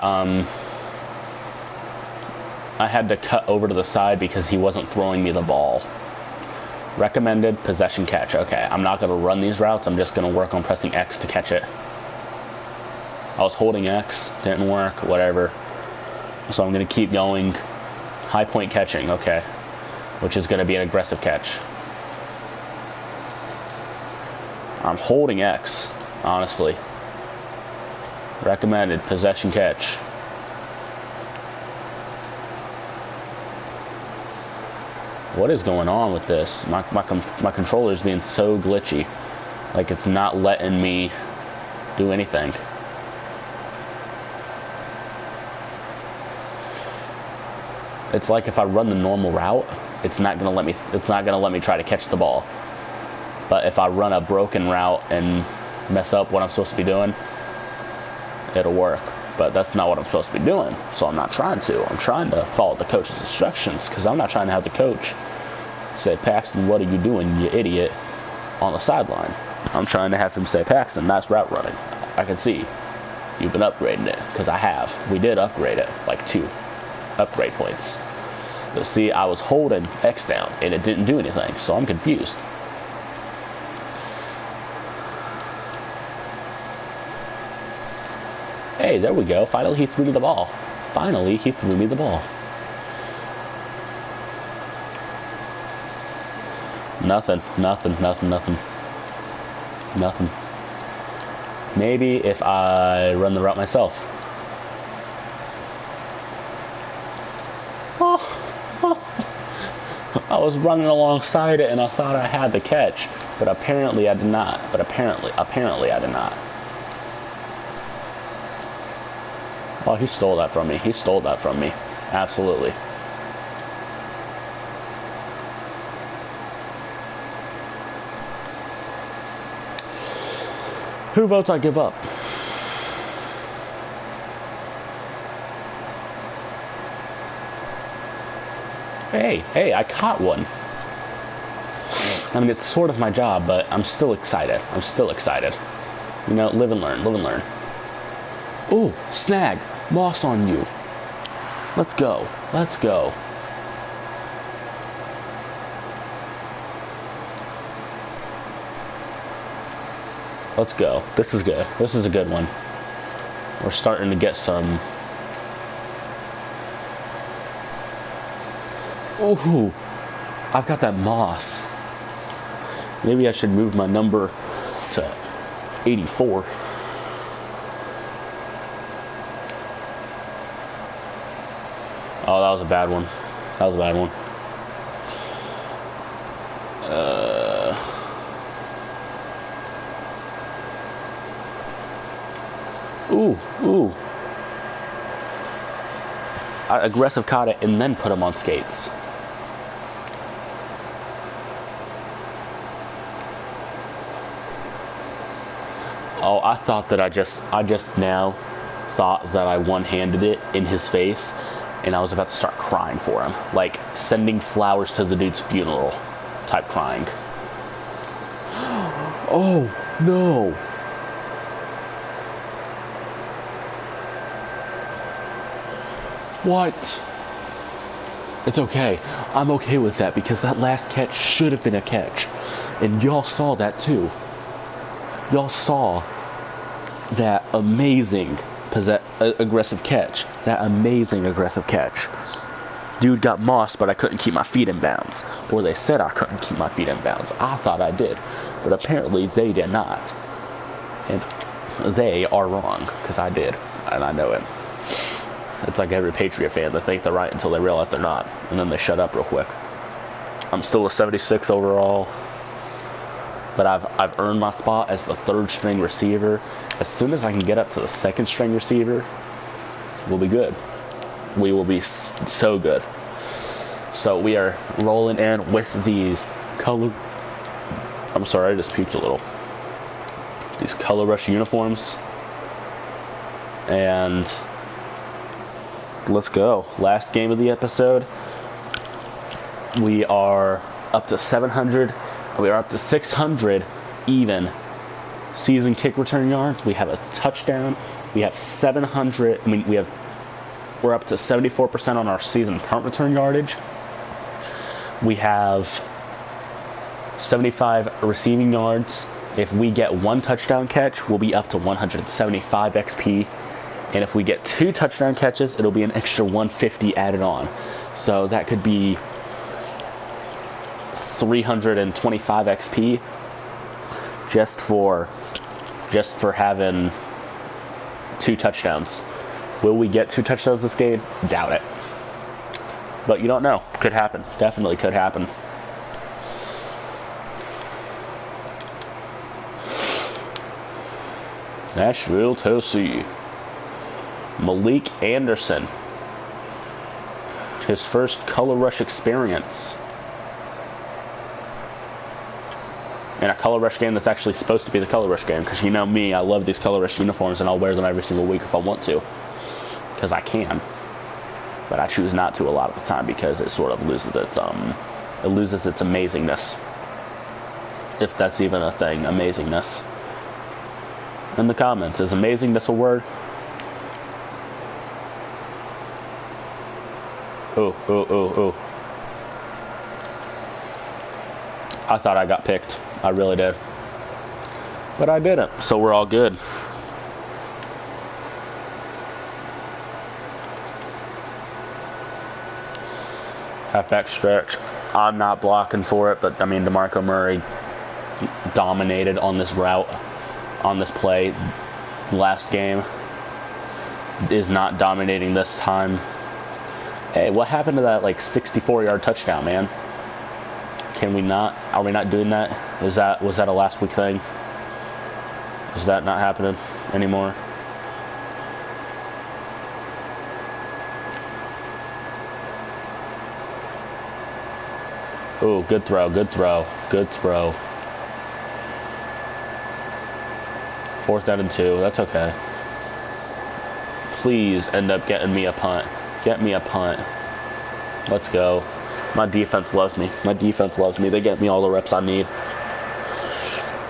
I had to cut over to the side because he wasn't throwing me the ball. Recommended possession catch. Okay, I'm not going to run these routes. I'm just going to work on pressing X to catch it. I was holding X, didn't work, whatever. So I'm going to keep going. High point catching, okay. Which is going to be an aggressive catch. I'm holding X, honestly. Recommended possession catch. What is going on with this? My controller is being so glitchy. Like it's not letting me do anything. It's like if I run the normal route, it's not gonna let me try to catch the ball. But if I run a broken route and mess up what I'm supposed to be doing, it'll work. But that's not what I'm supposed to be doing, so I'm not trying to. I'm trying to follow the coach's instructions, because I'm not trying to have the coach say, Paxton, what are you doing, you idiot, on the sideline. I'm trying to have him say, Paxton, nice route running. I can see you've been upgrading it, because I have. We did upgrade it, like 2 upgrade points. But see, I was holding X down, and it didn't do anything, so I'm confused. Hey, there we go. Finally, he threw me the ball. Finally, he threw me the ball. Nothing. Maybe if I run the route myself. I was running alongside it and I thought I had the catch, but apparently I did not. Apparently I did not. Oh, he stole that from me. He stole that from me. Absolutely. Who votes I give up? Hey, I caught one. I mean, it's sort of my job, but I'm still excited. You know, live and learn. Ooh, snag. Moss on you. Let's go. Let's go. This is good. This is a good one. We're starting to get some... Ooh, I've got that moss. Maybe I should move my number to 84. Oh, that was a bad one. Ooh. I aggressive caught it and then put him on skates. Oh, I thought that I just now thought that I one-handed it in his face, and I was about to start crying for him. Like, sending flowers to the dude's funeral type crying. Oh, no. What? It's okay. I'm okay with that because that last catch should have been a catch. And y'all saw that too. Y'all saw that amazing aggressive catch. Dude got mossed, but I couldn't keep my feet in bounds. Or they said I couldn't keep my feet in bounds. I thought I did. But apparently they did not. And they are wrong, because I did. And I know it. It's like every Patriot fan. They think they're right until they realize they're not. And then they shut up real quick. I'm still a 76 overall. But I've earned my spot as the 3rd string receiver. As soon as I can get up to the 2nd string receiver, we'll be good. We will be so good. So we are rolling in with these color... I'm sorry, I just puked a little. These Color Rush uniforms. And let's go. Last game of the episode. We are up to 700. We are up to 600 even season kick return yards. We have a touchdown We have 700. I mean, we're up to 74% on our season punt return yardage. We have 75 receiving yards. If we get one touchdown catch, we'll be up to 175 XP. And if we get 2 touchdown catches, it'll be an extra 150 added on. So that could be 325 XP just for having 2 touchdowns. Will we get 2 touchdowns this game? Doubt it. But you don't know. Could happen. Definitely could happen. Nashville, Tennessee. Malique Anderson. His first color rush experience. In a color rush game that's actually supposed to be the color rush game. Because you know me, I love these color rush uniforms and I'll wear them every single week if I want to. Because I can. But I choose not to a lot of the time because it sort of loses its amazingness. If that's even a thing, amazingness. In the comments, is amazingness a word? Oh. I thought I got picked. I really did. But I didn't, so we're all good. Halfback stretch. I'm not blocking for it, but I mean, DeMarco Murray dominated on this route, on this play last game. Is not dominating this time. Hey, what happened to that like 64-yard touchdown, man? Can we not? Are we not doing that? Was that a last week thing? Is that not happening anymore? Ooh, good throw. 4th down and 2. That's okay. Please end up getting me a punt. Get me a punt. Let's go. My defense loves me. They get me all the reps I need.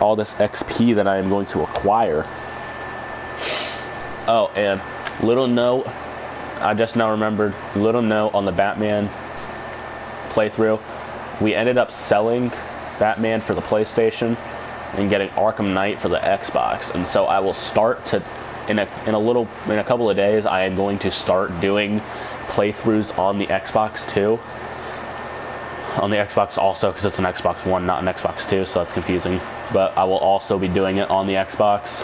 All this XP that I am going to acquire. Oh, and little note. I just now remembered. Little note on the Batman playthrough. We ended up selling Batman for the PlayStation and getting Arkham Knight for the Xbox. And so I will start to, in a couple of days, I am going to start doing playthroughs on the Xbox too. On the Xbox also, because it's an Xbox One, not an Xbox 2, so that's confusing. But I will also be doing it on the Xbox.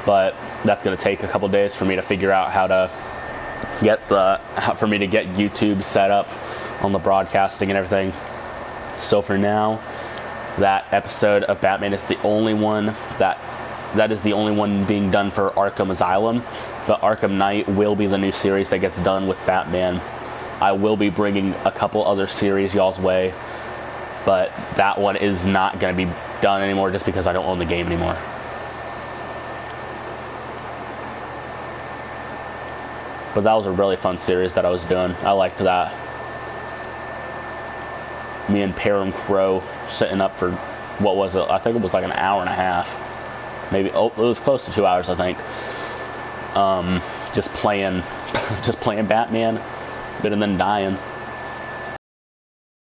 But that's going to take a couple days for me to figure out how to get YouTube set up on the broadcasting and everything. So for now, that episode of Batman is the only one that is the only one being done for Arkham Asylum. But Arkham Knight will be the new series that gets done with Batman. I will be bringing a couple other series y'all's way, but that one is not going to be done anymore just because I don't own the game anymore. But that was a really fun series that I was doing. I liked that. Me and Param Crow sitting up for, what was it? I think it was like an hour and a half. Maybe, it was close to 2 hours, I think. Just playing Batman, and then dying.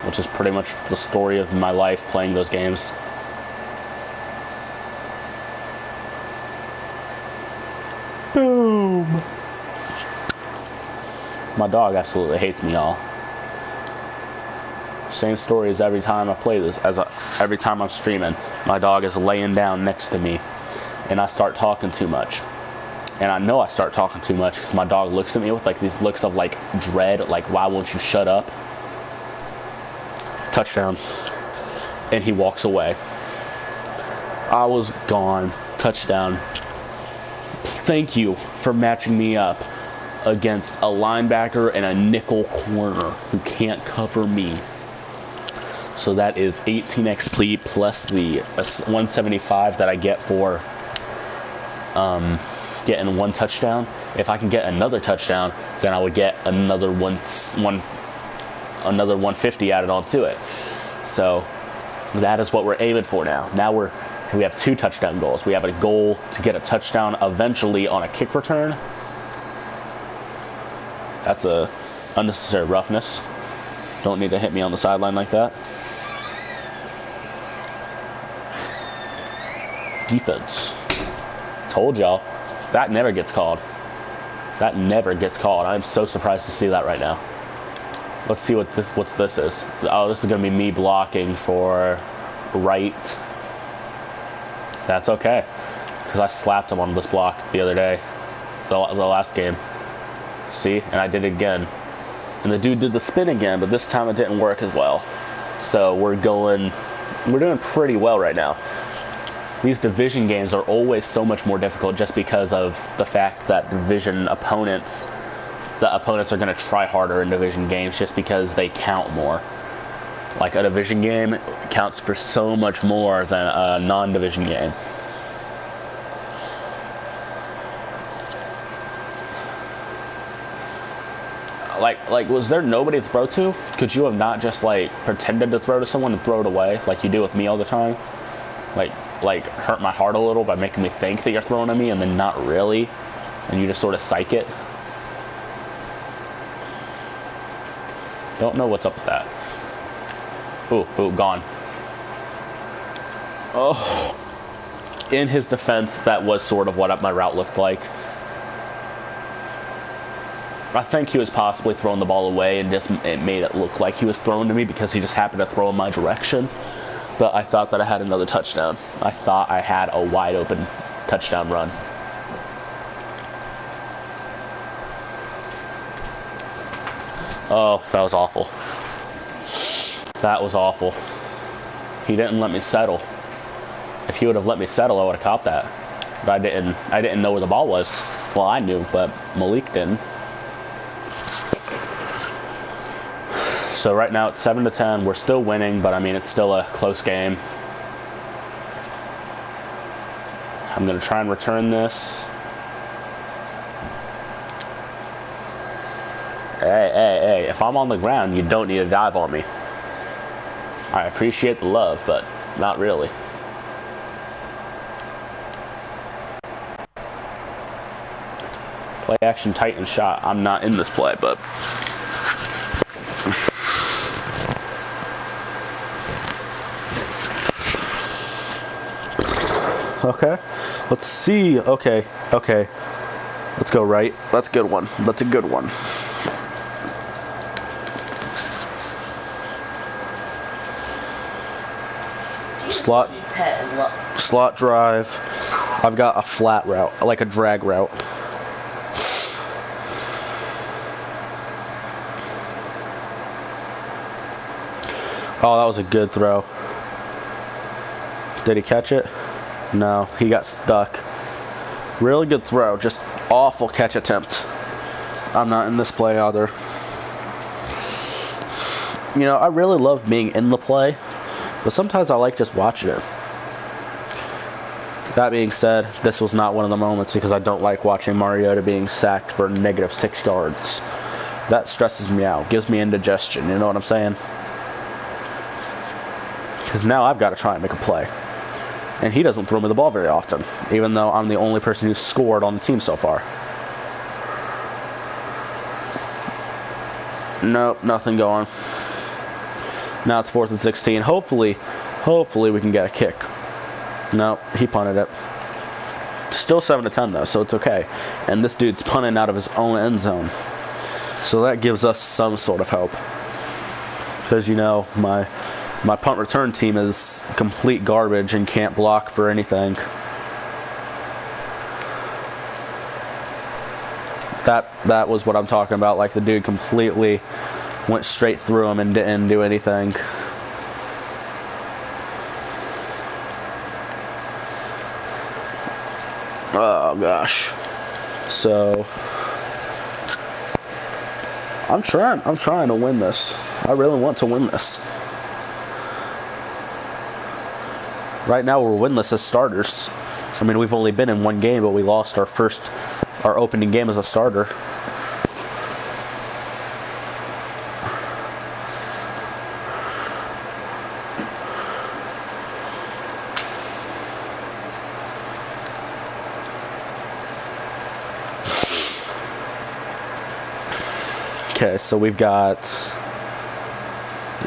Which is pretty much the story of my life playing those games. Boom! My dog absolutely hates me, y'all. Same story as every time I play this, every time I'm streaming. My dog is laying down next to me, and I start talking too much. And I know I start talking too much because my dog looks at me with like these looks of like dread, like, why won't you shut up? Touchdown. And he walks away. I was gone. Touchdown. Thank you for matching me up against a linebacker and a nickel corner who can't cover me. So that is 18 XP plus the 175 that I get for getting one touchdown. If I can get another touchdown, then I would get another 150 added on to it. So that is what we're aiming for now. Now we're We have 2 touchdown goals. We have a goal to get a touchdown eventually on a kick return. That's a unnecessary roughness. Don't need to hit me on the sideline like that. Defense. Told y'all. That never gets called. That never gets called. I'm so surprised to see that right now. Let's see what this is. Oh, this is going to be me blocking for right. That's okay. Because I slapped him on this block the other day. The last game. See? And I did it again. And the dude did the spin again, but this time it didn't work as well. So we're doing pretty well right now. These division games are always so much more difficult just because of the fact that the opponents are going to try harder in division games just because they count more. Like a division game counts for so much more than a non-division game. Like, was there nobody to throw to? Could you have not just, like, pretended to throw to someone and throw it away like you do with me all the time? Like hurt my heart a little by making me think that you're throwing at me and then not really, and you just sort of psych it. Don't know what's up with that. Ooh, gone. Oh. In his defense, that was sort of what my route looked like. I think he was possibly throwing the ball away and it made it look like he was throwing to me because he just happened to throw in my direction. But I thought that I had another touchdown. I thought I had a wide open touchdown run. Oh, that was awful. That was awful. He didn't let me settle. If he would have let me settle, I would have caught that. But I didn't know where the ball was. Well, I knew, but Malique didn't. So right now it's 7-10. We're still winning, but I mean it's still a close game. I'm gonna try and return this. Hey, if I'm on the ground, you don't need to dive on me. I appreciate the love, but not really. Play action, tight and shot. I'm not in this play, but okay, let's see. Okay. Let's go right. That's a good one. That's a good one. Slot drive. I've got a flat route, like a drag route. Oh, that was a good throw. Did he catch it? No, he got stuck. Really good throw, just awful catch attempt. I'm not in this play either. You know, I really love being in the play, but sometimes I like just watching it. That being said, this was not one of the moments because I don't like watching Mariota being sacked for -6 yards. That stresses me out, gives me indigestion, you know what I'm saying? Because now I've got to try and make a play. And he doesn't throw me the ball very often, even though I'm the only person who's scored on the team so far. Nope, nothing going. Now it's 4th and 16. Hopefully we can get a kick. Nope, he punted it. Still 7-10 though, so it's okay. And this dude's punting out of his own end zone. So that gives us some sort of hope. Because, you know, my punt return team is complete garbage and can't block for anything. That was what I'm talking about. Like, the dude completely went straight through him and didn't do anything. Oh gosh. So I'm trying to win this. I really want to win this. Right now we're winless as starters. I mean, we've only been in one game, but we lost our opening game as a starter. Okay, so we've got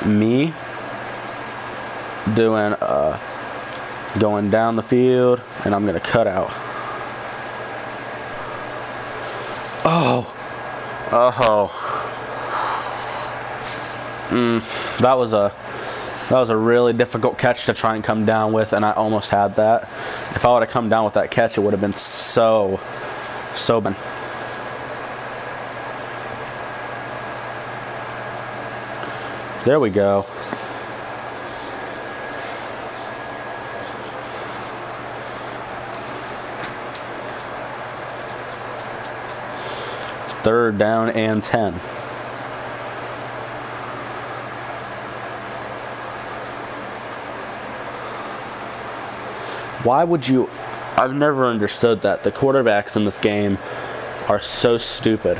me doing going down the field, and I'm gonna cut out. Oh. That was a really difficult catch to try and come down with, and I almost had that. If I would have come down with that catch, it would have been so bad. There we go. Third down and 10. Why would you... I've never understood that. The quarterbacks in this game are so stupid.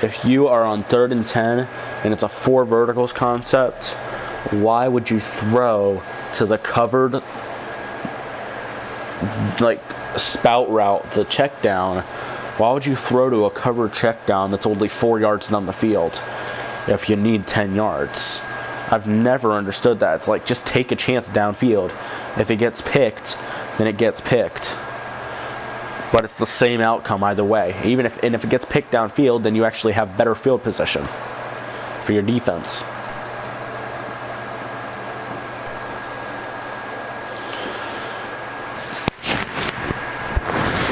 If you are on 3rd and 10 and it's a 4 verticals concept, why would you throw to the covered like spout route, the check down? Why would you throw to a covered check down that's only 4 yards down the field if you need 10 yards? I've never understood that. It's like, just take a chance downfield. If it gets picked, then it gets picked. But it's the same outcome either way. If it gets picked downfield, then you actually have better field position for your defense.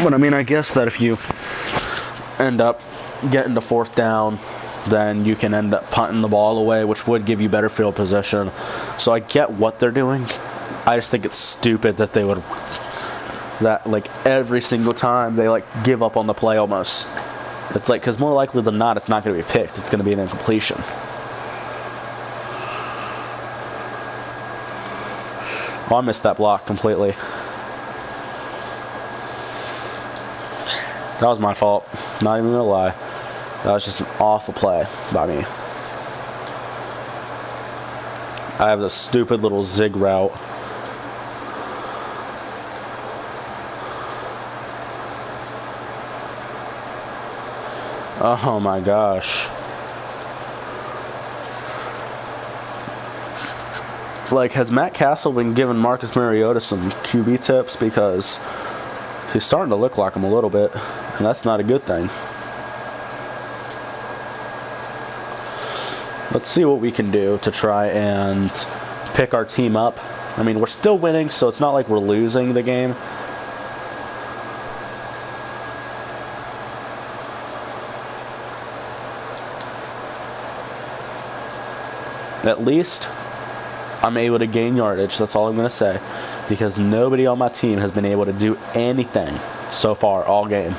But I mean, I guess that if you end up getting to 4th down, then you can end up punting the ball away, which would give you better field position. So I get what they're doing. I just think it's stupid that they would, that like every single time they like give up on the play almost. It's like, because more likely than not, it's not going to be picked. It's going to be an incompletion. Oh, I missed that block completely. That was my fault. Not even gonna lie. That was just an awful play by me. I have this stupid little zig route. Oh my gosh. Like, has Matt Castle been giving Marcus Mariota some QB tips? Because he's starting to look like him a little bit, and that's not a good thing. Let's see what we can do to try and pick our team up. I mean, we're still winning, so it's not like we're losing the game. At least I'm able to gain yardage. That's all I'm going to say. Because nobody on my team has been able to do anything so far all game.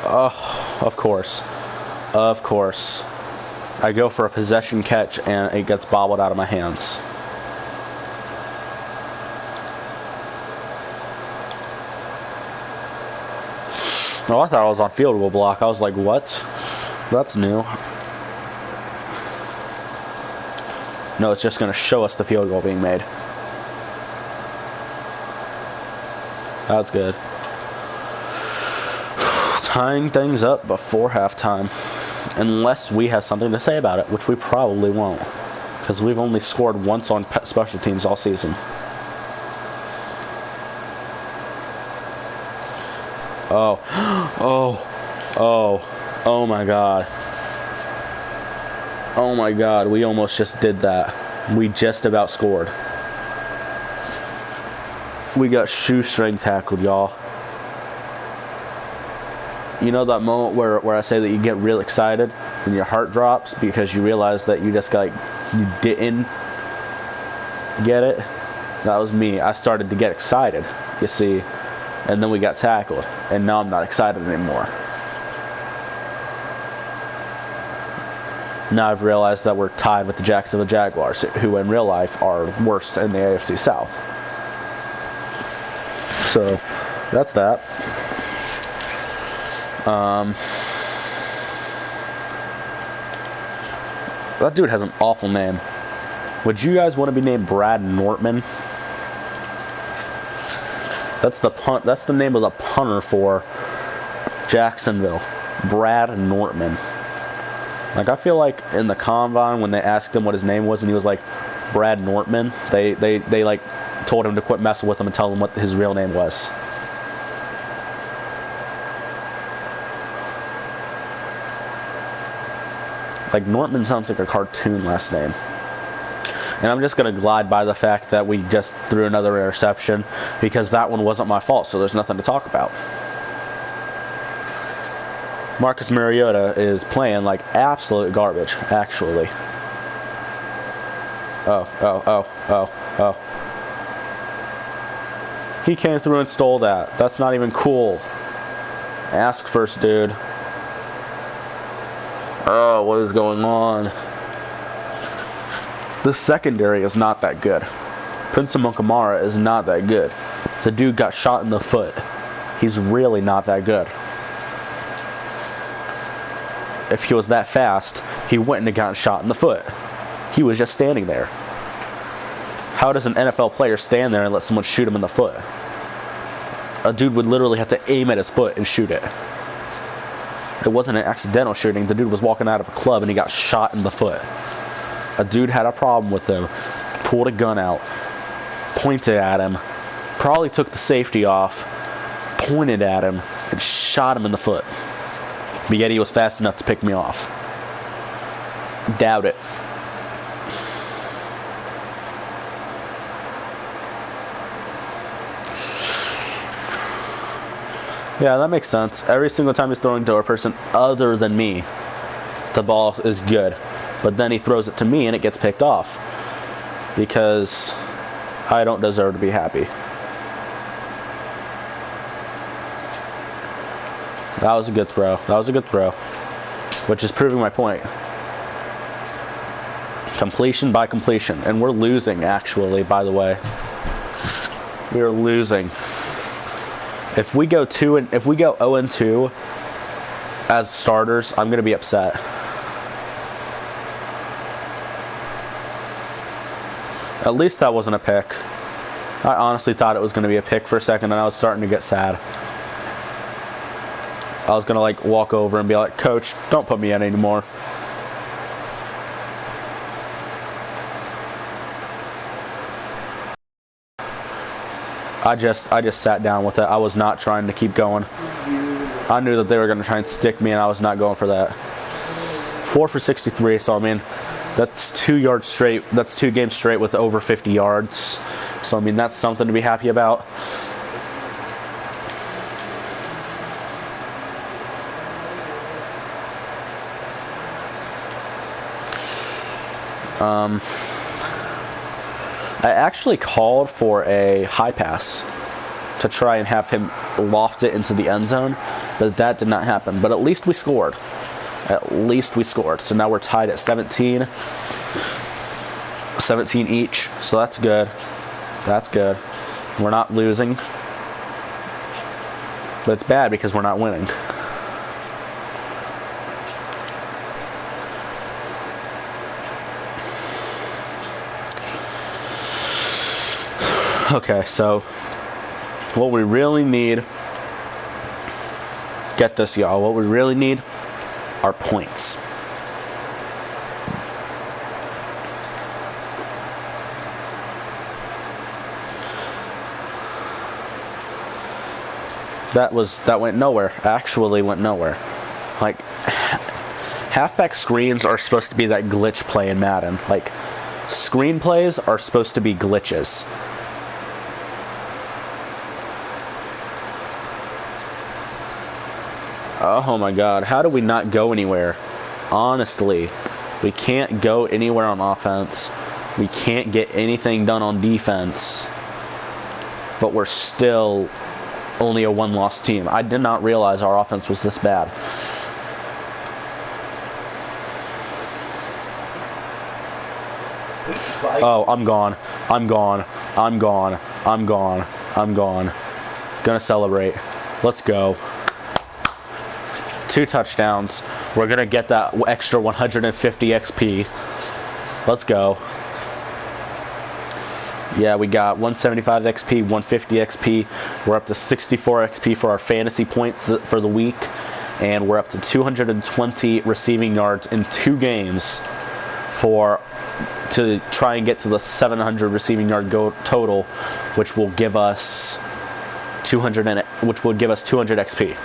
Oh, of course. Of course. I go for a possession catch and it gets bobbled out of my hands. Oh, I thought I was on field goal block. I was like, what? That's new. No, it's just going to show us the field goal being made. That's good. Tying things up before halftime. Unless we have something to say about it, which we probably won't. Because we've only scored once on special teams all season. Oh. Oh my God. Oh my God, we almost just did that. We just about scored. We got shoestring tackled, y'all. You know that moment where I say that you get real excited and your heart drops because you realize that you just got, you didn't get it? That was me. I started to get excited, you see, and then we got tackled, and now I'm not excited anymore. Now I've realized that we're tied with the Jacksonville Jaguars, who in real life are worst in the AFC South. So, that's that. That dude has an awful name. Would you guys want to be named Brad Nortman? That's the name of the punter for Jacksonville, Brad Nortman. Like, I feel like in the combine when they asked him what his name was and he was like Brad Nortman, they like told him to quit messing with him and tell him what his real name was. Like, Nortman sounds like a cartoon last name. And I'm just going to glide by the fact that we just threw another interception because that one wasn't my fault, so there's nothing to talk about. Marcus Mariota is playing like absolute garbage, actually. Oh. He came through and stole that. That's not even cool. Ask first, dude. Oh, what is going on? The secondary is not that good. Prince Amukamara is not that good. The dude got shot in the foot. He's really not that good. If he was that fast, he wouldn't have gotten shot in the foot. He was just standing there. How does an NFL player stand there and let someone shoot him in the foot? A dude would literally have to aim at his foot and shoot it. It wasn't an accidental shooting. The dude was walking out of a club and he got shot in the foot. A dude had a problem with him, pulled a gun out, pointed at him, probably took the safety off, pointed at him, and shot him in the foot. But yet he was fast enough to pick me off. Doubt it. Yeah, that makes sense. Every single time he's throwing to a person other than me, the ball is good. But then he throws it to me and it gets picked off. Because I don't deserve to be happy. That was a good throw. Which is proving my point. Completion by completion. And we're losing, actually, by the way. We are losing. If we go 0-2 as starters, I'm going to be upset. At least that wasn't a pick. I honestly thought it was going to be a pick for a second, and I was starting to get sad. I was going to, like, walk over and be like, Coach, don't put me in anymore. I just sat down with it. I was not trying to keep going. I knew that they were going to try and stick me, and I was not going for that. 4 for 63, so I mean, that's 2 yards straight. That's 2 games straight with over 50 yards. So I mean, that's something to be happy about. I actually called for a high pass to try and have him loft it into the end zone, but that did not happen. But at least we scored. So now we're tied at 17 each. So that's good. We're not losing. But it's bad because we're not winning. Okay, so what we really need, get this, y'all, what we really need are points. That went nowhere. Actually went nowhere. Like, halfback screens are supposed to be that glitch play in Madden. Like, screen plays are supposed to be glitches. Oh my God, how do we not go anywhere? Honestly, we can't go anywhere on offense. We can't get anything done on defense. But we're still only a one-loss team. I did not realize our offense was this bad. Oh, I'm gone. Gonna celebrate. Let's go. 2 touchdowns. We're gonna get that extra 150 XP. Let's go. Yeah, we got 175 XP, 150 XP. We're up to 64 XP for our fantasy points for the week. And we're up to 220 receiving yards in 2 games to try and get to the 700 receiving yard total, which will give us 200 XP.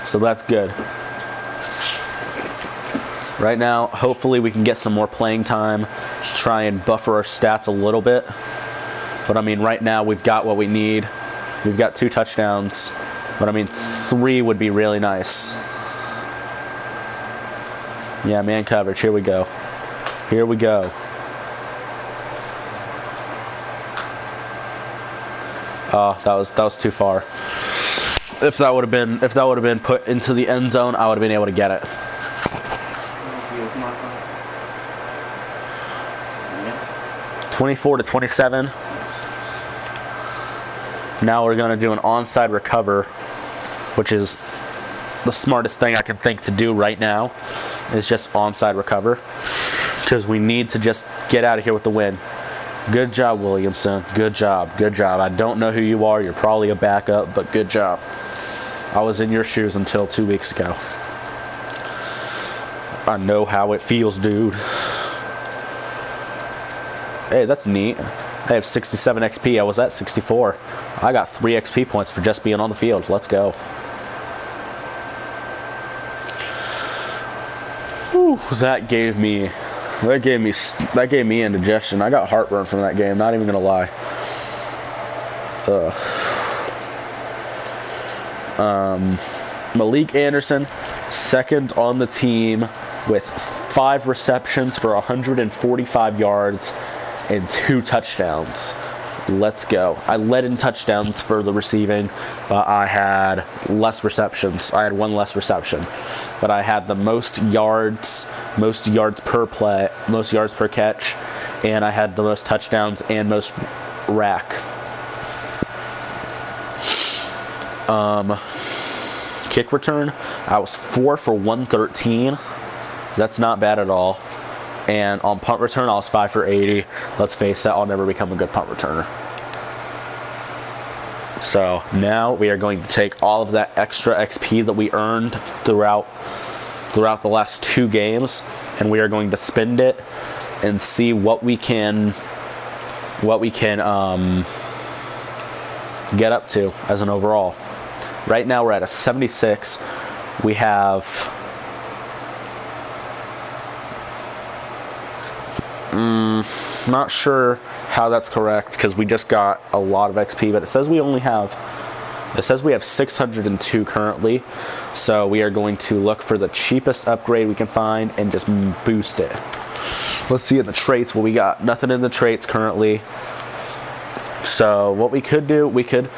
So that's good. Right now, hopefully we can get some more playing time, try and buffer our stats a little bit. But I mean, right now we've got what we need. We've got 2 touchdowns, but I mean, 3 would be really nice. Yeah, man coverage. Here we go. Here we go. Oh, that was too far. If that would have been put into the end zone, I would have been able to get it. 24-27. Now we're going to do an onside recover, which is the smartest thing I can think to do right now, is just onside recover, because we need to just get out of here with the win. Good job, Williamson. Good job. Good job. I don't know who you are. You're probably a backup, but good job. I was in your shoes until 2 weeks ago. I know how it feels, dude. Hey, that's neat. I have 67 XP. I was at 64. I got 3 XP points for just being on the field. Let's go. Whew, that gave me indigestion. I got heartburn from that game. Not even gonna lie. Malique Anderson, second on the team with 5 receptions for 145 yards and 2 touchdowns. Let's go. I led in touchdowns for the receiving, but I had less receptions. I had 1 less reception, but I had the most yards per play, most yards per catch, and I had the most touchdowns and most rack. Kick return, I was 4 for 113. That's not bad at all. And on punt return, I was 5 for 80. Let's face it, I'll never become a good punt returner. So now we are going to take all of that extra XP that we earned throughout the last 2 games, and we are going to spend it and see what we can get up to as an overall. Right now we're at a 76. We have not sure how that's correct, because we just got a lot of XP, but it says we have 602 currently. So we are going to look for the cheapest upgrade we can find and just boost it. Let's see in the traits what we got. Nothing in the traits currently. So what we could do, we could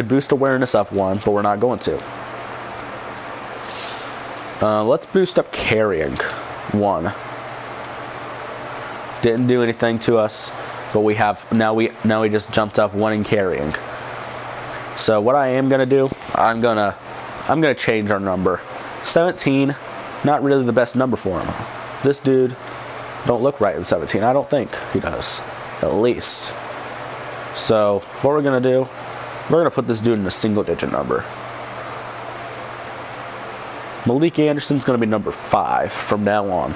boost awareness up 1, but we're not going to. Let's boost up carrying 1. Didn't do anything to us, but we have now we just jumped up 1 in carrying. So what I am gonna do, I'm gonna change our number. 17, not really the best number for him. This dude don't look right in 17. I don't think he does, at least. So what we're gonna do, we're gonna put this dude in a single-digit number. Malique Anderson's gonna be number 5 from now on.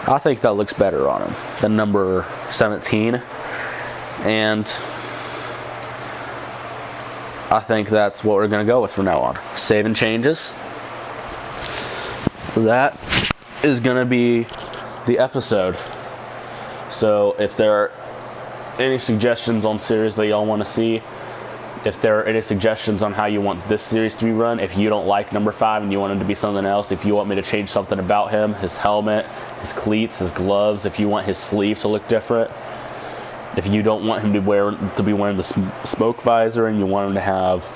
I think that looks better on him than number 17. And I think that's what we're going to go with from now on. Save and changes. That is going to be the episode. So if there are any suggestions on series that y'all want to see, if there are any suggestions on how you want this series to be run, if you don't like number 5 and you want him to be something else, if you want me to change something about him, his helmet, his cleats, his gloves, if you want his sleeve to look different, if you don't want him to be wearing the smoke visor and you want him to have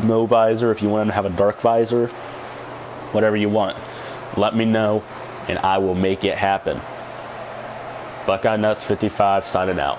no visor, if you want him to have a dark visor, whatever you want, let me know and I will make it happen. Buckeye Nuts 55 signing out.